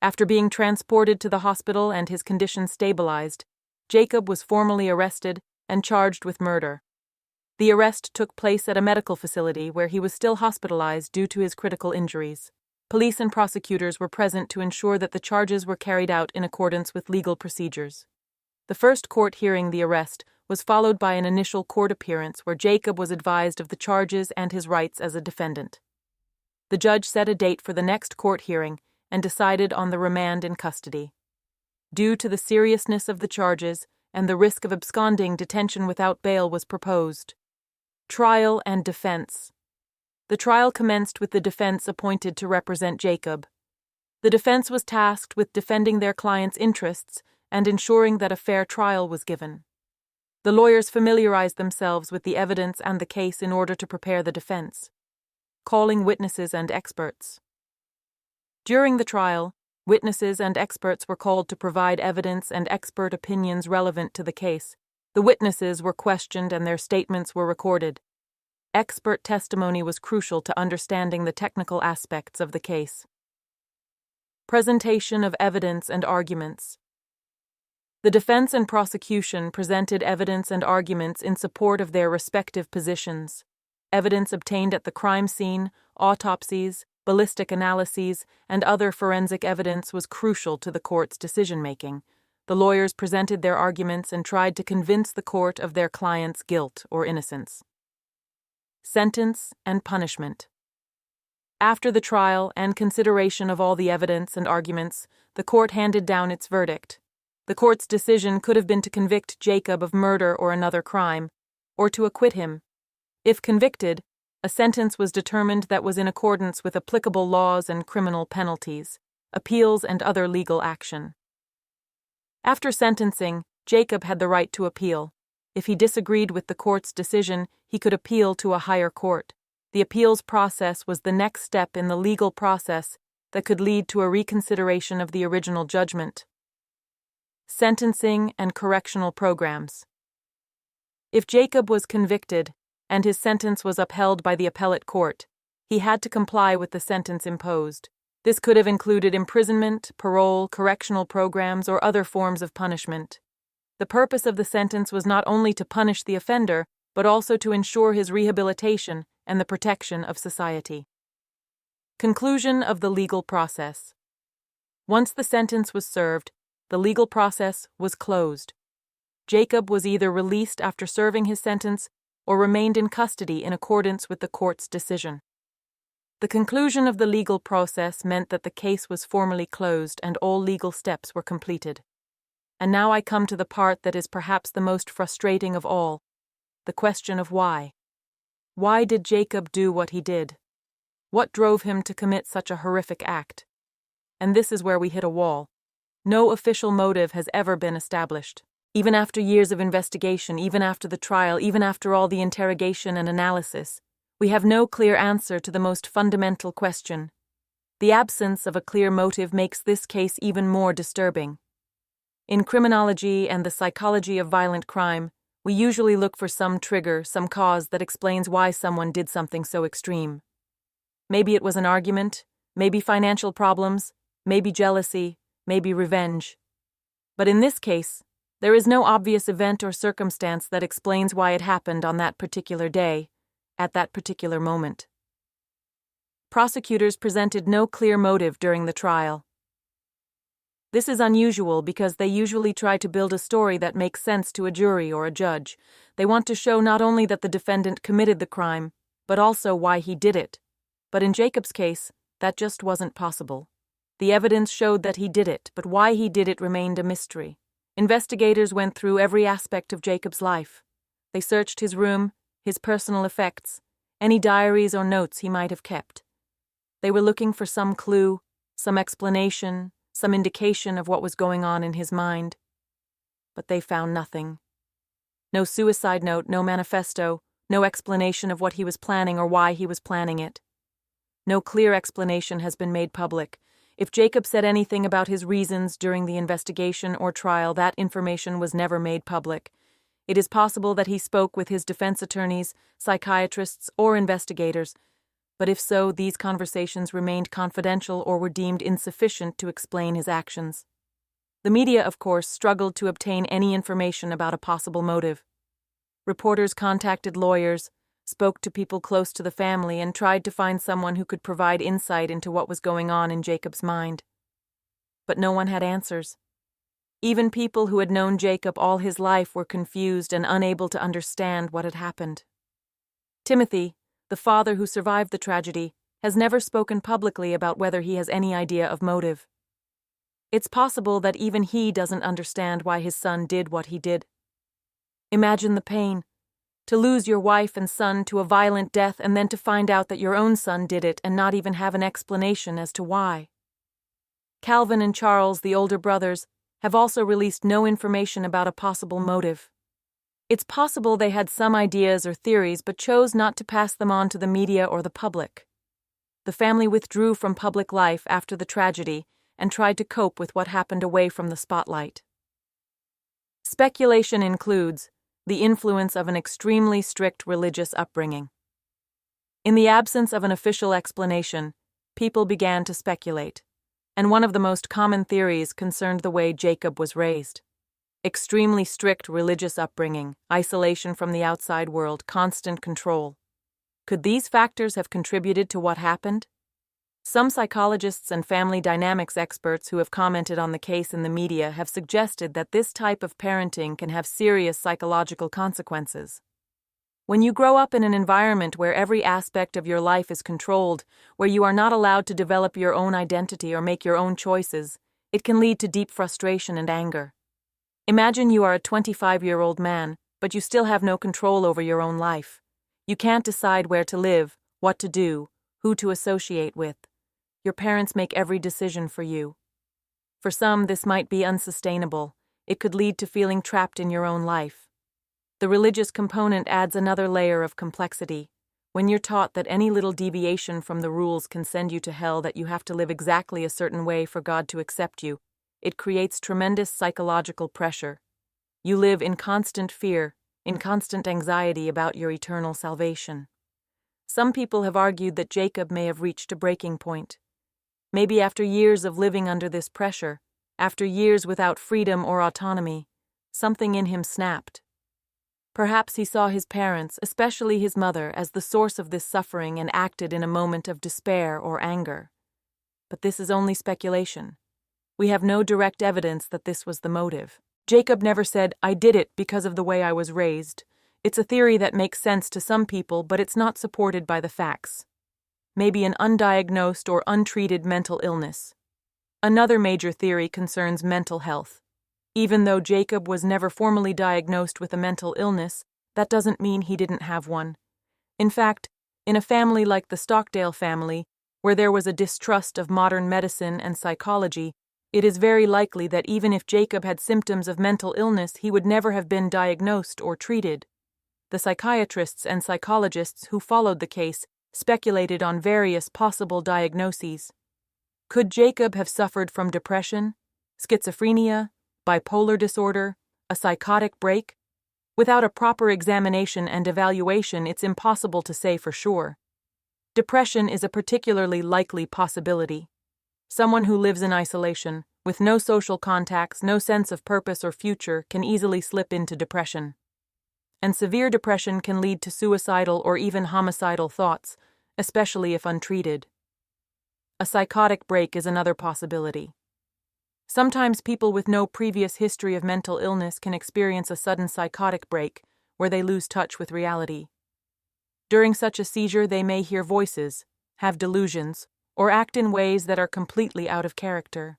After being transported to the hospital and his condition stabilized, Jacob was formally arrested and charged with murder. The arrest took place at a medical facility where he was still hospitalized due to his critical injuries. Police and prosecutors were present to ensure that the charges were carried out in accordance with legal procedures. The first court hearing the arrest was followed by an initial court appearance where Jacob was advised of the charges and his rights as a defendant. The judge set a date for the next court hearing and decided on the remand in custody. Due to the seriousness of the charges and the risk of absconding, detention without bail was proposed. Trial and defense. The trial commenced with the defense appointed to represent Jacob. The defense was tasked with defending their client's interests and ensuring that a fair trial was given. The lawyers familiarized themselves with the evidence and the case in order to prepare the defense, calling witnesses and experts. During the trial, witnesses and experts were called to provide evidence and expert opinions relevant to the case. The witnesses were questioned and their statements were recorded. Expert testimony was crucial to understanding the technical aspects of the case. Presentation of evidence and arguments. The defense and prosecution presented evidence and arguments in support of their respective positions. Evidence obtained at the crime scene, autopsies, ballistic analyses, and other forensic evidence was crucial to the court's decision-making. The lawyers presented their arguments and tried to convince the court of their client's guilt or innocence. Sentence and punishment. After the trial and consideration of all the evidence and arguments, the court handed down its verdict. The court's decision could have been to convict Jacob of murder or another crime, or to acquit him. If convicted, a sentence was determined that was in accordance with applicable laws and criminal penalties, appeals and other legal action. After sentencing, Jacob had the right to appeal. If he disagreed with the court's decision, he could appeal to a higher court. The appeals process was the next step in the legal process that could lead to a reconsideration of the original judgment. Sentencing and correctional programs. If Jacob was convicted and his sentence was upheld by the appellate court, he had to comply with the sentence imposed. This could have included imprisonment, parole, correctional programs, or other forms of punishment. The purpose of the sentence was not only to punish the offender, but also to ensure his rehabilitation and the protection of society. Conclusion of the legal process. Once the sentence was served, the legal process was closed. Jacob was either released after serving his sentence or remained in custody in accordance with the court's decision. The conclusion of the legal process meant that the case was formally closed and all legal steps were completed. And now I come to the part that is perhaps the most frustrating of all, the question of why. Why did Jacob do what he did? What drove him to commit such a horrific act? And this is where we hit a wall. No official motive has ever been established. Even after years of investigation, even after the trial, even after all the interrogation and analysis, we have no clear answer to the most fundamental question. The absence of a clear motive makes this case even more disturbing. In criminology and the psychology of violent crime, we usually look for some trigger, some cause that explains why someone did something so extreme. Maybe it was an argument, maybe financial problems, maybe jealousy, maybe revenge. But in this case, there is no obvious event or circumstance that explains why it happened on that particular day, at that particular moment. Prosecutors presented no clear motive during the trial. This is unusual because they usually try to build a story that makes sense to a jury or a judge. They want to show not only that the defendant committed the crime, but also why he did it. But in Jacob's case, that just wasn't possible. The evidence showed that he did it, but why he did it remained a mystery. Investigators went through every aspect of Jacob's life. They searched his room, his personal effects, any diaries or notes he might have kept. They were looking for some clue, some explanation, some indication of what was going on in his mind. but they found nothing. No suicide note, no manifesto, no explanation of what he was planning or why he was planning it. No clear explanation has been made public. If Jacob said anything about his reasons during the investigation or trial, that information was never made public. It is possible that he spoke with his defense attorneys, psychiatrists, or investigators, but if so, these conversations remained confidential or were deemed insufficient to explain his actions. The media, of course, struggled to obtain any information about a possible motive. Reporters contacted lawyers, spoke to people close to the family, and tried to find someone who could provide insight into what was going on in Jacob's mind. But no one had answers. Even people who had known Jacob all his life were confused and unable to understand what had happened. Timothy, the father who survived the tragedy, has never spoken publicly about whether he has any idea of motive. It's possible that even he doesn't understand why his son did what he did. Imagine the pain. To lose your wife and son to a violent death and then to find out that your own son did it and not even have an explanation as to why. Calvin and Charles, the older brothers, have also released no information about a possible motive. It's possible they had some ideas or theories but chose not to pass them on to the media or the public. The family withdrew from public life after the tragedy and tried to cope with what happened away from the spotlight. Speculation includes the influence of an extremely strict religious upbringing. In the absence of an official explanation, people began to speculate, and one of the most common theories concerned the way Jacob was raised. Extremely strict religious upbringing, isolation from the outside world, constant control. Could these factors have contributed to what happened? Some psychologists and family dynamics experts who have commented on the case in the media have suggested that this type of parenting can have serious psychological consequences. When you grow up in an environment where every aspect of your life is controlled, where you are not allowed to develop your own identity or make your own choices, it can lead to deep frustration and anger. Imagine you are a 25-year-old man, but you still have no control over your own life. You can't decide where to live, what to do, who to associate with. Your parents make every decision for you. For some, this might be unsustainable. It could lead to feeling trapped in your own life. The religious component adds another layer of complexity. When you're taught that any little deviation from the rules can send you to hell, that you have to live exactly a certain way for God to accept you, it creates tremendous psychological pressure. You live in constant fear, in constant anxiety about your eternal salvation. Some people have argued that Jacob may have reached a breaking point. Maybe after years of living under this pressure, after years without freedom or autonomy, something in him snapped. Perhaps he saw his parents, especially his mother, as the source of this suffering and acted in a moment of despair or anger. But this is only speculation. We have no direct evidence that this was the motive. Jacob never said, "I did it because of the way I was raised." It's a theory that makes sense to some people, but it's not supported by the facts. Maybe an undiagnosed or untreated mental illness. Another major theory concerns mental health. Even though Jacob was never formally diagnosed with a mental illness, that doesn't mean he didn't have one. In fact, in a family like the Stockdale family, where there was a distrust of modern medicine and psychology, it is very likely that even if Jacob had symptoms of mental illness, he would never have been diagnosed or treated. The psychiatrists and psychologists who followed the case speculated on various possible diagnoses. Could Jacob have suffered from depression, schizophrenia, bipolar disorder, a psychotic break? Without a proper examination and evaluation, it's impossible to say for sure. Depression is a particularly likely possibility. Someone who lives in isolation, with no social contacts, no sense of purpose or future, can easily slip into depression. And severe depression can lead to suicidal or even homicidal thoughts, especially if untreated. A psychotic break is another possibility. Sometimes people with no previous history of mental illness can experience a sudden psychotic break, where they lose touch with reality. During such a seizure, they may hear voices, have delusions, or act in ways that are completely out of character.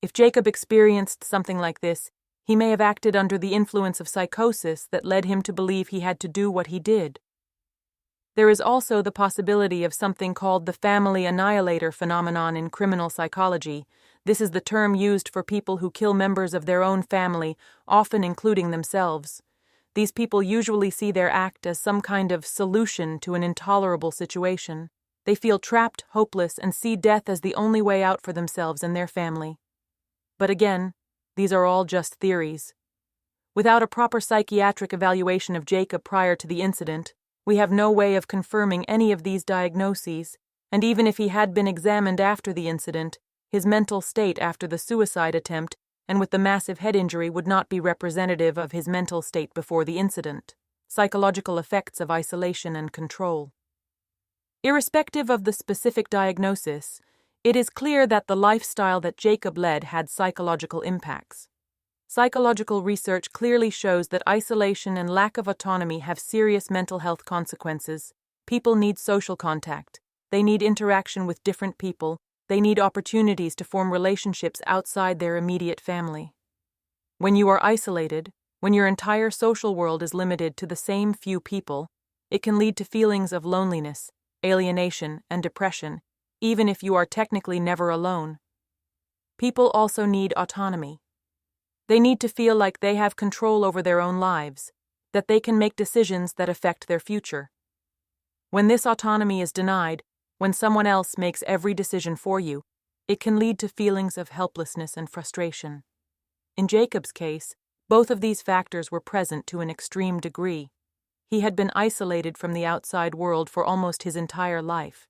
If Jacob experienced something like this, he may have acted under the influence of psychosis that led him to believe he had to do what he did. There is also the possibility of something called the family annihilator phenomenon in criminal psychology, This is the term used for people who kill members of their own family, often including themselves. These people usually see their act as some kind of solution to an intolerable situation. They feel trapped, hopeless, and see death as the only way out for themselves and their family. But again, these are all just theories. Without a proper psychiatric evaluation of Jacob prior to the incident, we have no way of confirming any of these diagnoses, and even if he had been examined after the incident, his mental state after the suicide attempt and with the massive head injury would not be representative of his mental state before the incident. Psychological effects of isolation and control. Irrespective of the specific diagnosis, it is clear that the lifestyle that Jacob led had psychological impacts. Psychological research clearly shows that isolation and lack of autonomy have serious mental health consequences. People need social contact. They need interaction with different people. They need opportunities to form relationships outside their immediate family. When you are isolated, when your entire social world is limited to the same few people, it can lead to feelings of loneliness, alienation, and depression, even if you are technically never alone. People also need autonomy. They need to feel like they have control over their own lives, that they can make decisions that affect their future. When this autonomy is denied, when someone else makes every decision for you, it can lead to feelings of helplessness and frustration. In Jacob's case, both of these factors were present to an extreme degree. He had been isolated from the outside world for almost his entire life.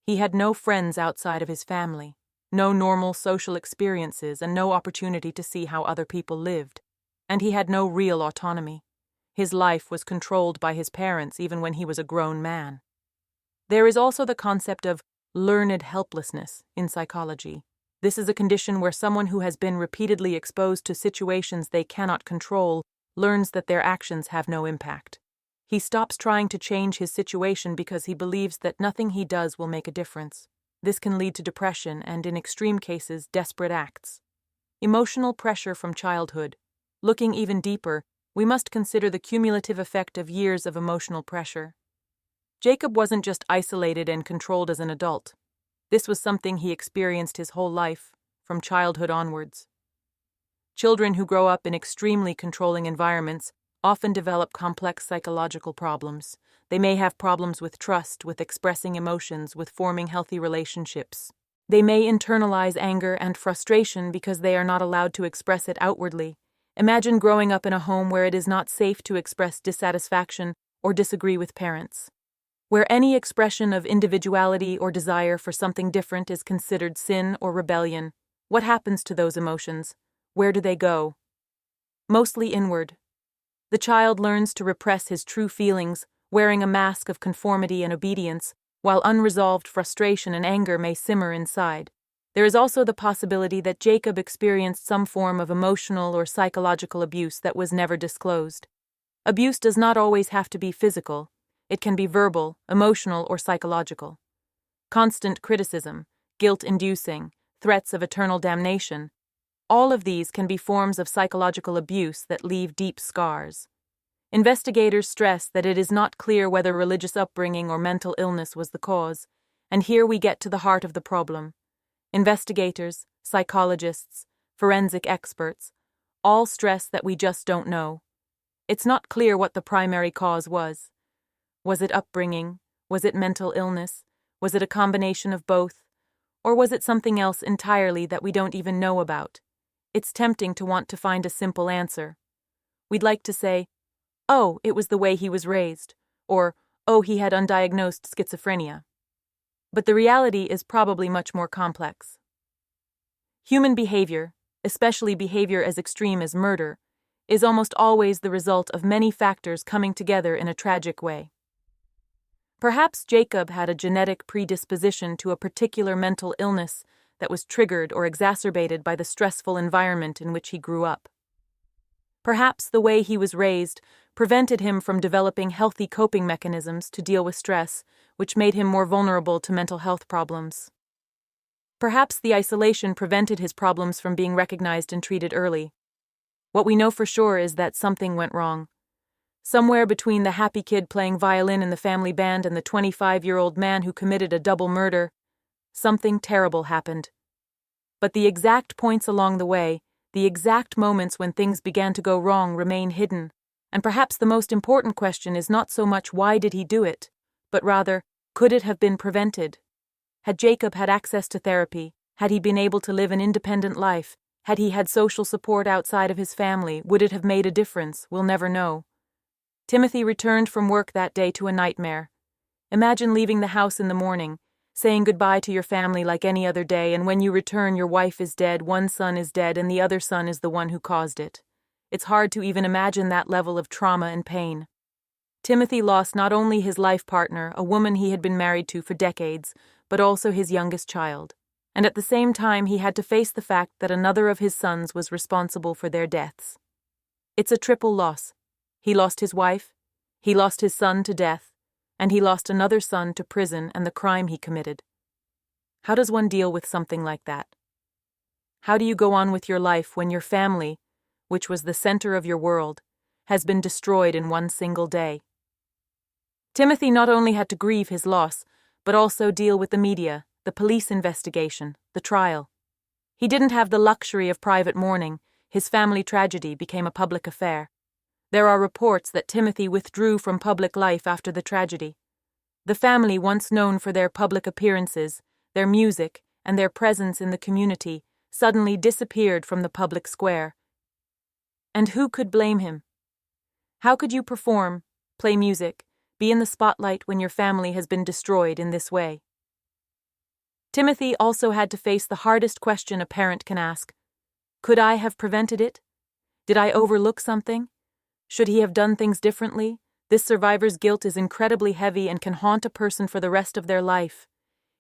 He had no friends outside of his family, no normal social experiences, and no opportunity to see how other people lived. And he had no real autonomy. His life was controlled by his parents even when he was a grown man. There is also the concept of learned helplessness in psychology. This is a condition where someone who has been repeatedly exposed to situations they cannot control learns that their actions have no impact. He stops trying to change his situation because he believes that nothing he does will make a difference. This can lead to depression and, in extreme cases, desperate acts. Emotional pressure from childhood. Looking even deeper, we must consider the cumulative effect of years of emotional pressure. Jacob wasn't just isolated and controlled as an adult. This was something he experienced his whole life, from childhood onwards. Children who grow up in extremely controlling environments often develop complex psychological problems. They may have problems with trust, with expressing emotions, with forming healthy relationships. They may internalize anger and frustration because they are not allowed to express it outwardly. Imagine growing up in a home where it is not safe to express dissatisfaction or disagree with parents, where any expression of individuality or desire for something different is considered sin or rebellion. What happens to those emotions? Where do they go? Mostly inward. The child learns to repress his true feelings, wearing a mask of conformity and obedience, while unresolved frustration and anger may simmer inside. There is also the possibility that Jacob experienced some form of emotional or psychological abuse that was never disclosed. Abuse does not always have to be physical. It can be verbal, emotional, or psychological. Constant criticism, guilt-inducing, threats of eternal damnation, all of these can be forms of psychological abuse that leave deep scars. Investigators stress that it is not clear whether religious upbringing or mental illness was the cause, and here we get to the heart of the problem. Investigators, psychologists, forensic experts, all stress that we just don't know. It's not clear what the primary cause was. Was it upbringing? Was it mental illness? Was it a combination of both? Or was it something else entirely that we don't even know about? It's tempting to want to find a simple answer. We'd like to say, oh, it was the way he was raised, or, oh, he had undiagnosed schizophrenia. But the reality is probably much more complex. Human behavior, especially behavior as extreme as murder, is almost always the result of many factors coming together in a tragic way. Perhaps Jacob had a genetic predisposition to a particular mental illness that was triggered or exacerbated by the stressful environment in which he grew up. Perhaps the way he was raised prevented him from developing healthy coping mechanisms to deal with stress, which made him more vulnerable to mental health problems. Perhaps the isolation prevented his problems from being recognized and treated early. What we know for sure is that something went wrong. Somewhere between the happy kid playing violin in the family band and the 25-year-old man who committed a double murder, something terrible happened. But the exact points along the way, the exact moments when things began to go wrong, remain hidden. And perhaps the most important question is not so much why did he do it, but rather, could it have been prevented? Had Jacob had access to therapy, had he been able to live an independent life, had he had social support outside of his family, would it have made a difference? We'll never know. Timothy returned from work that day to a nightmare. Imagine leaving the house in the morning, saying goodbye to your family like any other day, and when you return your wife is dead, one son is dead, and the other son is the one who caused it. It's hard to even imagine that level of trauma and pain. Timothy lost not only his life partner, a woman he had been married to for decades, but also his youngest child. And at the same time he had to face the fact that another of his sons was responsible for their deaths. It's a triple loss. He lost his wife, he lost his son to death, and he lost another son to prison and the crime he committed. How does one deal with something like that? How do you go on with your life when your family, which was the center of your world, has been destroyed in one single day? Timothy not only had to grieve his loss, but also deal with the media, the police investigation, the trial. He didn't have the luxury of private mourning. His family tragedy became a public affair. There are reports that Timothy withdrew from public life after the tragedy. The family, once known for their public appearances, their music, and their presence in the community, suddenly disappeared from the public square. And who could blame him? How could you perform, play music, be in the spotlight when your family has been destroyed in this way? Timothy also had to face the hardest question a parent can ask. Could I have prevented it? Did I overlook something? Should he have done things differently? This survivor's guilt is incredibly heavy and can haunt a person for the rest of their life.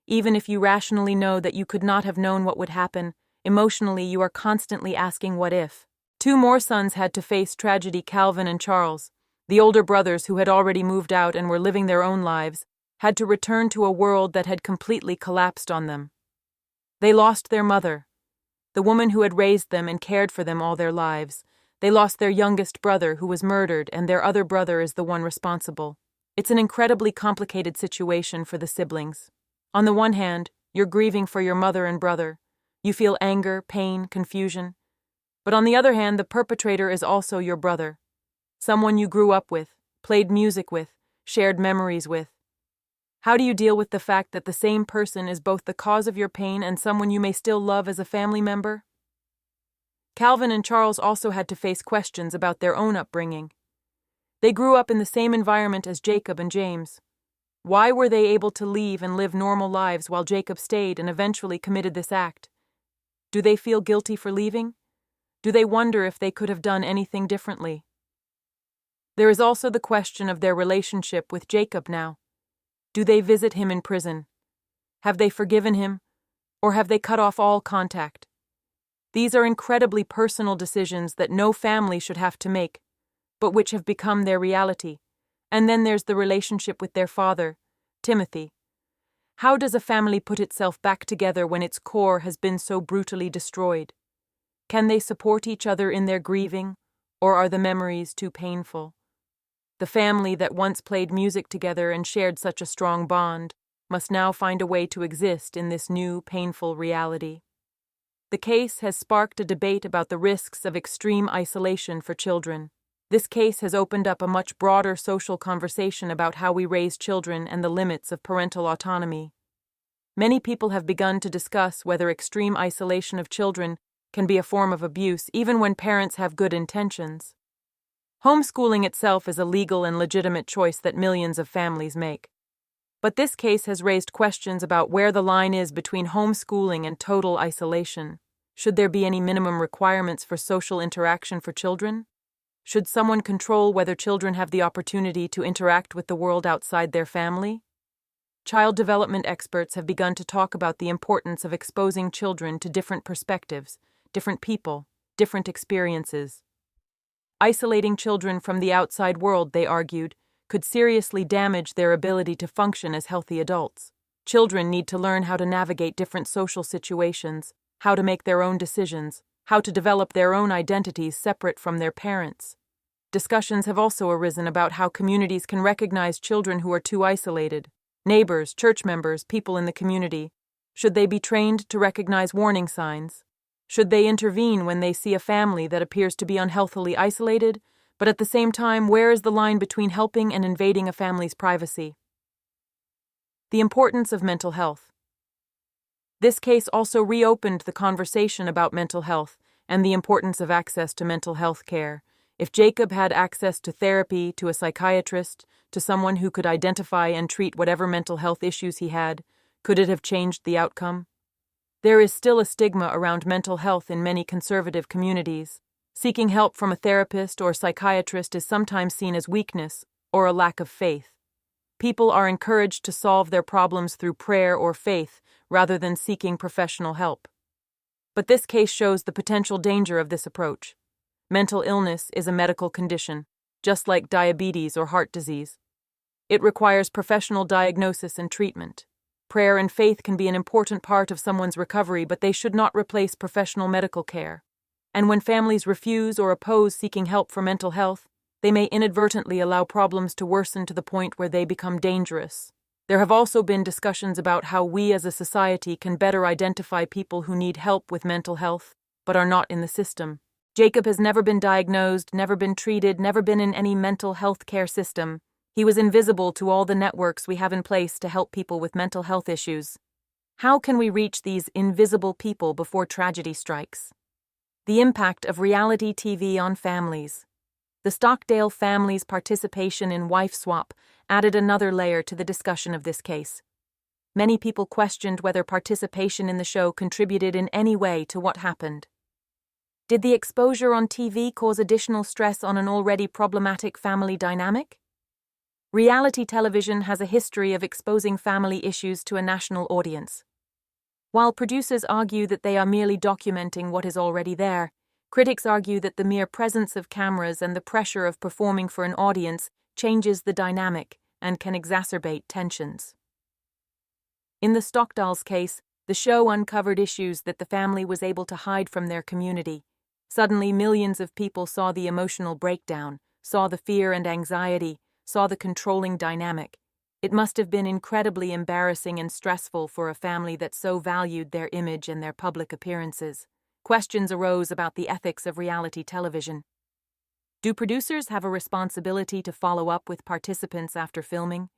Even if you rationally know that you could not have known what would happen, emotionally you are constantly asking what if. Two more sons had to face tragedy: Calvin and Charles. The older brothers, who had already moved out and were living their own lives, had to return to a world that had completely collapsed on them. They lost their mother, the woman who had raised them and cared for them all their lives. They lost their youngest brother, who was murdered, and their other brother is the one responsible. It's an incredibly complicated situation for the siblings. On the one hand, you're grieving for your mother and brother. You feel anger, pain, confusion. But on the other hand, the perpetrator is also your brother, someone you grew up with, played music with, shared memories with. How do you deal with the fact that the same person is both the cause of your pain and someone you may still love as a family member? Calvin and Charles also had to face questions about their own upbringing. They grew up in the same environment as Jacob and James. Why were they able to leave and live normal lives while Jacob stayed and eventually committed this act? Do they feel guilty for leaving? Do they wonder if they could have done anything differently? There is also the question of their relationship with Jacob now. Do they visit him in prison? Have they forgiven him? Or have they cut off all contact? These are incredibly personal decisions that no family should have to make, but which have become their reality. And then there's the relationship with their father, Timothy. How does a family put itself back together when its core has been so brutally destroyed? Can they support each other in their grieving, or are the memories too painful? The family that once played music together and shared such a strong bond must now find a way to exist in this new, painful reality. The case has sparked a debate about the risks of extreme isolation for children. This case has opened up a much broader social conversation about how we raise children and the limits of parental autonomy. Many people have begun to discuss whether extreme isolation of children can be a form of abuse, even when parents have good intentions. Homeschooling itself is a legal and legitimate choice that millions of families make. But this case has raised questions about where the line is between homeschooling and total isolation. Should there be any minimum requirements for social interaction for children? Should someone control whether children have the opportunity to interact with the world outside their family? Child development experts have begun to talk about the importance of exposing children to different perspectives, different people, different experiences. Isolating children from the outside world, they argued, could seriously damage their ability to function as healthy adults. Children need to learn how to navigate different social situations, how to make their own decisions, how to develop their own identities separate from their parents. Discussions have also arisen about how communities can recognize children who are too isolated. Neighbors, church members, people in the community. Should they be trained to recognize warning signs? Should they intervene when they see a family that appears to be unhealthily isolated? But at the same time, where is the line between helping and invading a family's privacy? The importance of mental health. This case also reopened the conversation about mental health and the importance of access to mental health care. If Jacob had access to therapy, to a psychiatrist, to someone who could identify and treat whatever mental health issues he had, could it have changed the outcome? There is still a stigma around mental health in many conservative communities. Seeking help from a therapist or psychiatrist is sometimes seen as weakness or a lack of faith. People are encouraged to solve their problems through prayer or faith rather than seeking professional help. But this case shows the potential danger of this approach. Mental illness is a medical condition, just like diabetes or heart disease. It requires professional diagnosis and treatment. Prayer and faith can be an important part of someone's recovery, but they should not replace professional medical care. And when families refuse or oppose seeking help for mental health, they may inadvertently allow problems to worsen to the point where they become dangerous. There have also been discussions about how we as a society can better identify people who need help with mental health, but are not in the system. Jacob has never been diagnosed, never been treated, never been in any mental health care system. He was invisible to all the networks we have in place to help people with mental health issues. How can we reach these invisible people before tragedy strikes? The impact of reality TV on families. The Stockdale family's participation in wife swap added another layer to the discussion of this case. Many people questioned whether participation in the show contributed in any way to what happened. Did the exposure on TV cause additional stress on an already problematic family dynamic? Reality television has a history of exposing family issues to a national audience. While producers argue that they are merely documenting what is already there, critics argue that the mere presence of cameras and the pressure of performing for an audience changes the dynamic and can exacerbate tensions. In the Stockdale's case, the show uncovered issues that the family was able to hide from their community. Suddenly, millions of people saw the emotional breakdown, saw the fear and anxiety, saw the controlling dynamic. It must have been incredibly embarrassing and stressful for a family that so valued their image and their public appearances. Questions arose about the ethics of reality television. Do producers have a responsibility to follow up with participants after filming?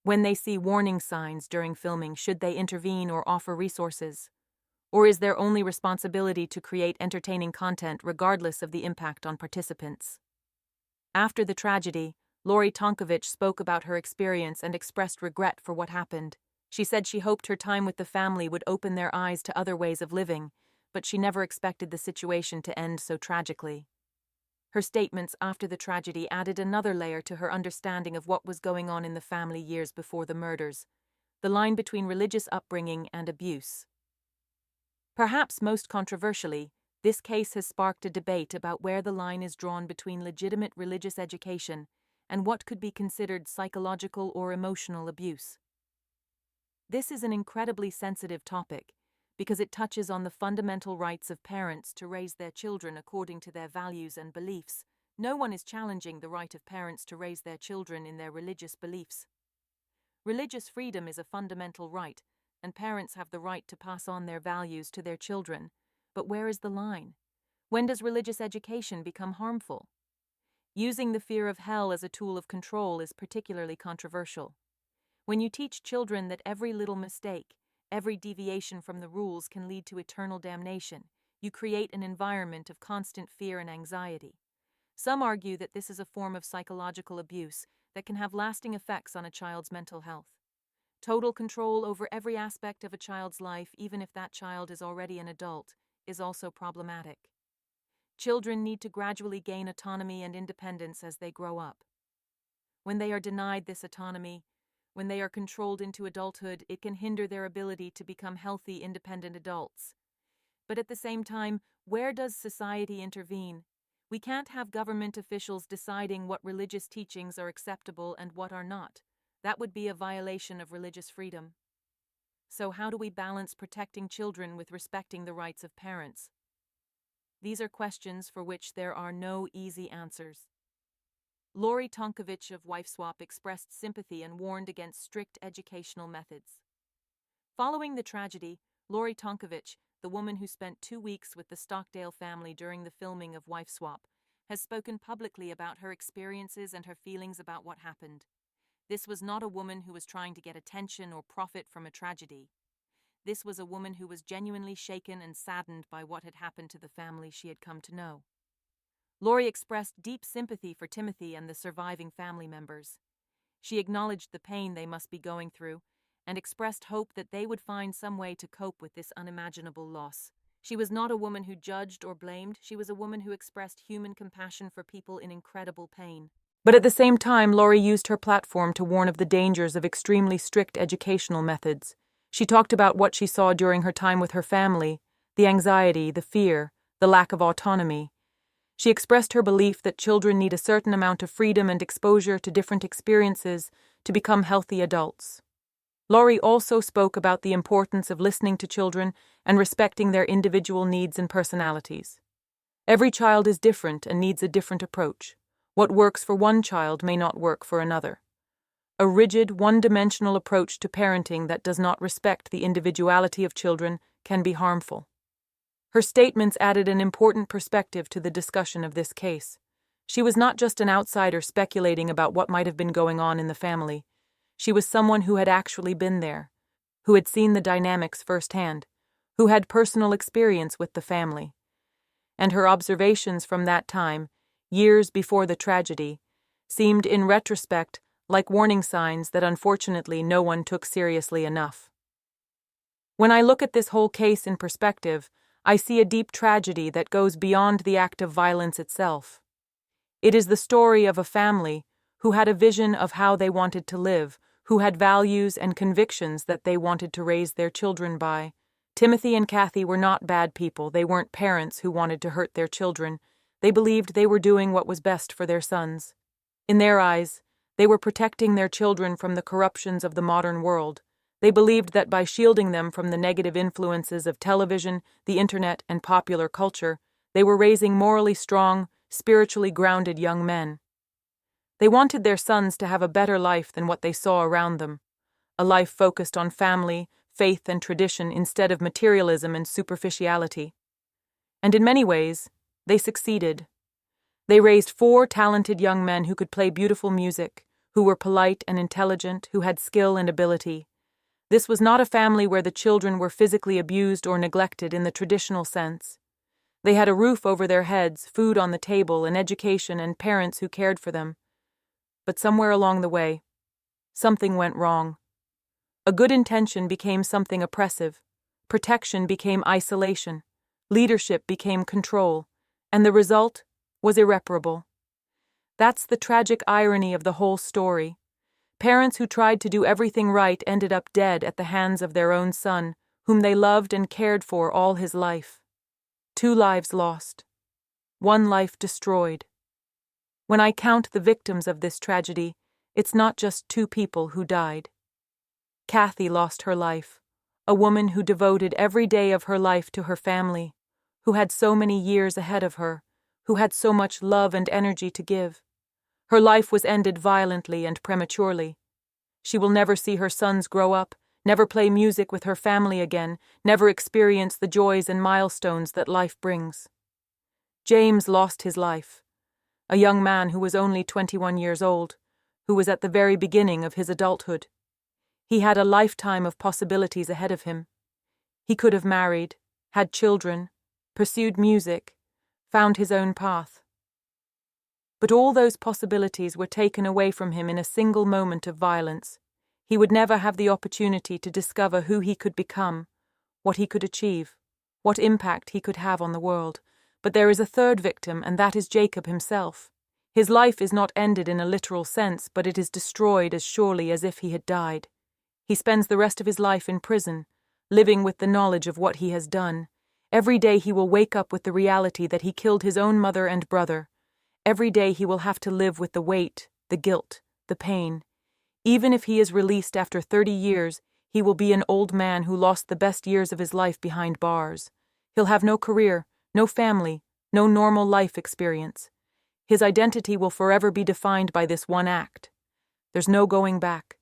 When they see warning signs during filming, should they intervene or offer resources? Or is their only responsibility to create entertaining content regardless of the impact on participants? After the tragedy, Lori Tonkovich spoke about her experience and expressed regret for what happened. She said she hoped her time with the family would open their eyes to other ways of living, but she never expected the situation to end so tragically. Her statements after the tragedy added another layer to her understanding of what was going on in the family years before the murders, the line between religious upbringing and abuse. Perhaps most controversially, this case has sparked a debate about where the line is drawn between legitimate religious education and what could be considered psychological or emotional abuse. This is an incredibly sensitive topic because it touches on the fundamental rights of parents to raise their children according to their values and beliefs. No one is challenging the right of parents to raise their children in their religious beliefs. Religious freedom is a fundamental right, and parents have the right to pass on their values to their children. But where is the line? When does religious education become harmful? Using the fear of hell as a tool of control is particularly controversial. When you teach children that every little mistake, every deviation from the rules can lead to eternal damnation, you create an environment of constant fear and anxiety. Some argue that this is a form of psychological abuse that can have lasting effects on a child's mental health. Total control over every aspect of a child's life, even if that child is already an adult, is also problematic. Children need to gradually gain autonomy and independence as they grow up. When they are denied this autonomy, when they are controlled into adulthood, it can hinder their ability to become healthy, independent adults. But at the same time, where does society intervene? We can't have government officials deciding what religious teachings are acceptable and what are not. That would be a violation of religious freedom. So how do we balance protecting children with respecting the rights of parents? These are questions for which there are no easy answers. Lori Tonkovich of Wife Swap expressed sympathy and warned against strict educational methods. Following the tragedy, Lori Tonkovich, the woman who spent 2 weeks with the Stockdale family during the filming of Wife Swap, has spoken publicly about her experiences and her feelings about what happened. This was not a woman who was trying to get attention or profit from a tragedy. This was a woman who was genuinely shaken and saddened by what had happened to the family she had come to know. Lori expressed deep sympathy for Timothy and the surviving family members. She acknowledged the pain they must be going through and expressed hope that they would find some way to cope with this unimaginable loss. She was not a woman who judged or blamed. She was a woman who expressed human compassion for people in incredible pain. But at the same time, Lori used her platform to warn of the dangers of extremely strict educational methods. She talked about what she saw during her time with her family, the anxiety, the fear, the lack of autonomy. She expressed her belief that children need a certain amount of freedom and exposure to different experiences to become healthy adults. Lori also spoke about the importance of listening to children and respecting their individual needs and personalities. Every child is different and needs a different approach. What works for one child may not work for another. A rigid, one-dimensional approach to parenting that does not respect the individuality of children can be harmful. Her statements added an important perspective to the discussion of this case. She was not just an outsider speculating about what might have been going on in the family. She was someone who had actually been there, who had seen the dynamics firsthand, who had personal experience with the family. And her observations from that time, years before the tragedy, seemed in retrospect like warning signs that unfortunately no one took seriously enough. When I look at this whole case in perspective, I see a deep tragedy that goes beyond the act of violence itself. It is the story of a family who had a vision of how they wanted to live, who had values and convictions that they wanted to raise their children by. Timothy and Kathy were not bad people. They weren't parents who wanted to hurt their children. They believed they were doing what was best for their sons. In their eyes, they were protecting their children from the corruptions of the modern world. They believed that by shielding them from the negative influences of television, the internet, and popular culture, they were raising morally strong, spiritually grounded young men. They wanted their sons to have a better life than what they saw around them, a life focused on family, faith, and tradition instead of materialism and superficiality. And in many ways, they succeeded. They raised 4 talented young men who could play beautiful music, who were polite and intelligent, who had skill and ability. This was not a family where the children were physically abused or neglected in the traditional sense. They had a roof over their heads, food on the table, an education, and parents who cared for them. But somewhere along the way, something went wrong. A good intention became something oppressive. Protection became isolation. Leadership became control. And the result was irreparable. That's the tragic irony of the whole story. Parents who tried to do everything right ended up dead at the hands of their own son, whom they loved and cared for all his life. 2 lives lost. 1 life destroyed. When I count the victims of this tragedy, it's not just 2 people who died. Kathy lost her life, a woman who devoted every day of her life to her family, who had so many years ahead of her, who had so much love and energy to give. Her life was ended violently and prematurely. She will never see her sons grow up, never play music with her family again, never experience the joys and milestones that life brings. James lost his life, a young man who was only 21 years old, who was at the very beginning of his adulthood. He had a lifetime of possibilities ahead of him. He could have married, had children, pursued music, found his own path. But all those possibilities were taken away from him in a single moment of violence. He would never have the opportunity to discover who he could become, what he could achieve, what impact he could have on the world. But there is a third victim, and that is Jacob himself. His life is not ended in a literal sense, but it is destroyed as surely as if he had died. He spends the rest of his life in prison, living with the knowledge of what he has done. Every day he will wake up with the reality that he killed his own mother and brother. Every day he will have to live with the weight, the guilt, the pain. Even if he is released after 30 years, he will be an old man who lost the best years of his life behind bars. He'll have no career, no family, no normal life experience. His identity will forever be defined by this one act. There's no going back,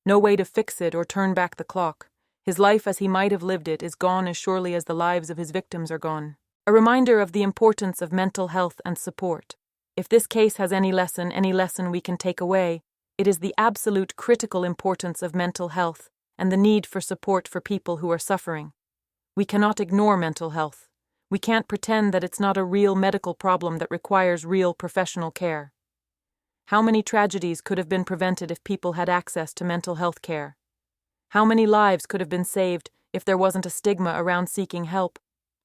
no way to fix it or turn back the clock. His life as he might have lived it is gone as surely as the lives of his victims are gone. A reminder of the importance of mental health and support. If this case has any lesson we can take away, it is the absolute critical importance of mental health and the need for support for people who are suffering. We cannot ignore mental health. We can't pretend that it's not a real medical problem that requires real professional care. How many tragedies could have been prevented if people had access to mental health care? How many lives could have been saved if there wasn't a stigma around seeking help?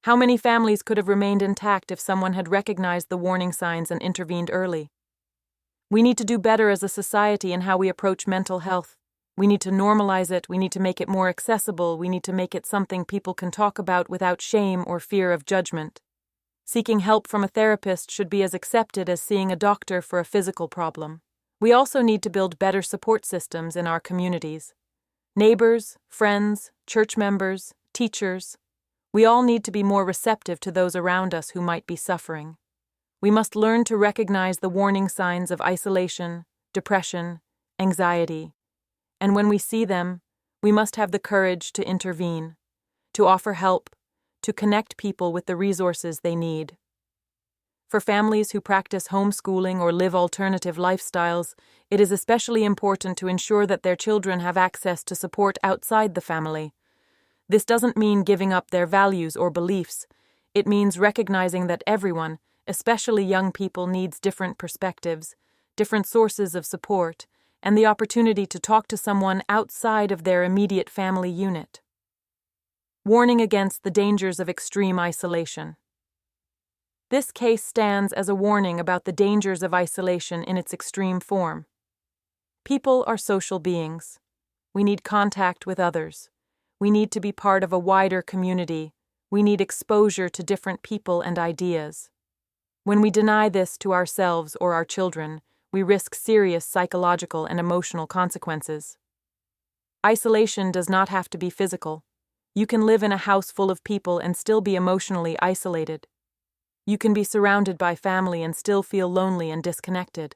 How many families could have remained intact if someone had recognized the warning signs and intervened early? We need to do better as a society in how we approach mental health. We need to normalize it, we need to make it more accessible, we need to make it something people can talk about without shame or fear of judgment. Seeking help from a therapist should be as accepted as seeing a doctor for a physical problem. We also need to build better support systems in our communities. Neighbors, friends, church members, teachers. We all need to be more receptive to those around us who might be suffering. We must learn to recognize the warning signs of isolation, depression, anxiety. And when we see them, we must have the courage to intervene, to offer help, to connect people with the resources they need. For families who practice homeschooling or live alternative lifestyles, it is especially important to ensure that their children have access to support outside the family. This doesn't mean giving up their values or beliefs. It means recognizing that everyone, especially young people, needs different perspectives, different sources of support, and the opportunity to talk to someone outside of their immediate family unit. Warning against the dangers of extreme isolation. This case stands as a warning about the dangers of isolation in its extreme form. People are social beings. We need contact with others. We need to be part of a wider community. We need exposure to different people and ideas. When we deny this to ourselves or our children, we risk serious psychological and emotional consequences. Isolation does not have to be physical. You can live in a house full of people and still be emotionally isolated. You can be surrounded by family and still feel lonely and disconnected.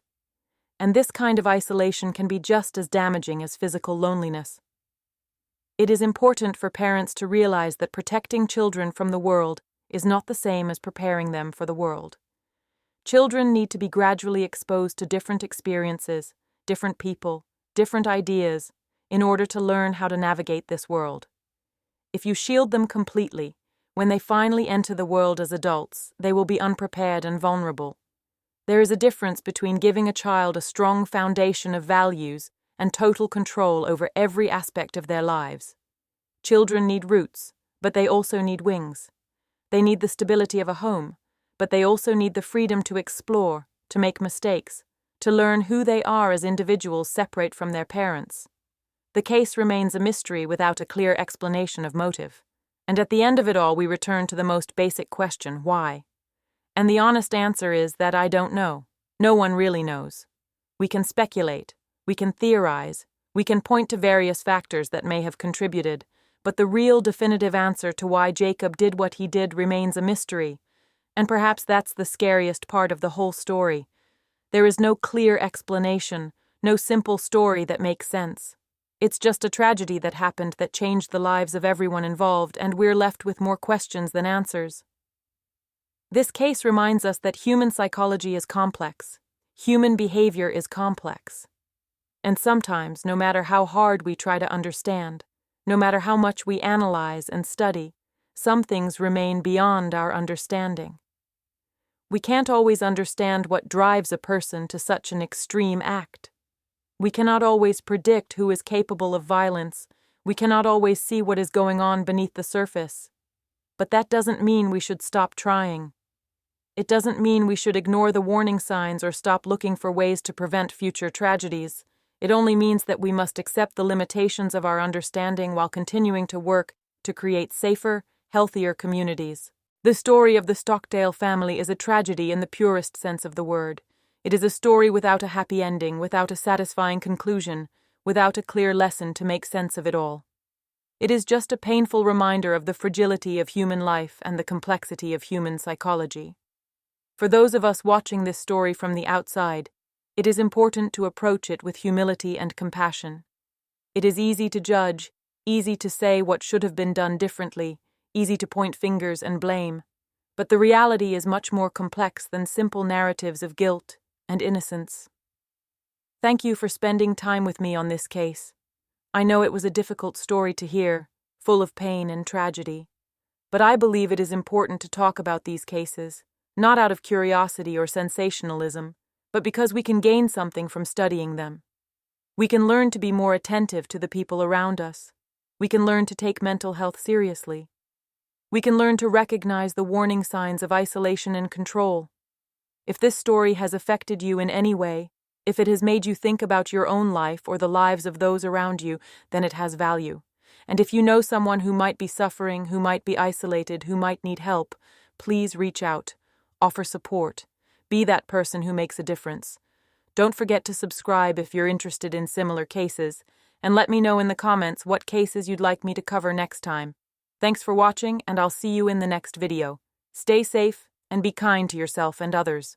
And this kind of isolation can be just as damaging as physical loneliness. It is important for parents to realize that protecting children from the world is not the same as preparing them for the world. Children need to be gradually exposed to different experiences, different people, different ideas, in order to learn how to navigate this world. If you shield them completely, when they finally enter the world as adults, they will be unprepared and vulnerable. There is a difference between giving a child a strong foundation of values and total control over every aspect of their lives. Children need roots, but they also need wings. They need the stability of a home, but they also need the freedom to explore, to make mistakes, to learn who they are as individuals separate from their parents. The case remains a mystery without a clear explanation of motive. And at the end of it all, we return to the most basic question, why? And the honest answer is that I don't know. No one really knows. We can speculate, we can theorize, we can point to various factors that may have contributed, but the real definitive answer to why Jacob did what he did remains a mystery. And perhaps that's the scariest part of the whole story. There is no clear explanation, no simple story that makes sense. It's just a tragedy that happened that changed the lives of everyone involved, and we're left with more questions than answers. This case reminds us that human psychology is complex. Human behavior is complex. And sometimes, no matter how hard we try to understand, no matter how much we analyze and study, some things remain beyond our understanding. We can't always understand what drives a person to such an extreme act. We cannot always predict who is capable of violence. We cannot always see what is going on beneath the surface. But that doesn't mean we should stop trying. It doesn't mean we should ignore the warning signs or stop looking for ways to prevent future tragedies. It only means that we must accept the limitations of our understanding while continuing to work to create safer, healthier communities. The story of the Stockdale family is a tragedy in the purest sense of the word. It is a story without a happy ending, without a satisfying conclusion, without a clear lesson to make sense of it all. It is just a painful reminder of the fragility of human life and the complexity of human psychology. For those of us watching this story from the outside, it is important to approach it with humility and compassion. It is easy to judge, Easy to say what should have been done differently, easy to point fingers and blame. But the reality is much more complex than simple narratives of guilt and innocence. Thank you for spending time with me on this case. I know it was a difficult story to hear, full of pain and tragedy. But I believe it is important to talk about these cases, not out of curiosity or sensationalism, but because we can gain something from studying them. We can learn to be more attentive to the people around us. We can learn to take mental health seriously. We can learn to recognize the warning signs of isolation and control. If this story has affected you in any way, if it has made you think about your own life or the lives of those around you, then it has value. And if you know someone who might be suffering, who might be isolated, who might need help, please reach out, offer support, be that person who makes a difference. Don't forget to subscribe if you're interested in similar cases, and let me know in the comments what cases you'd like me to cover next time. Thanks for watching, and I'll see you in the next video. Stay safe and be kind to yourself and others.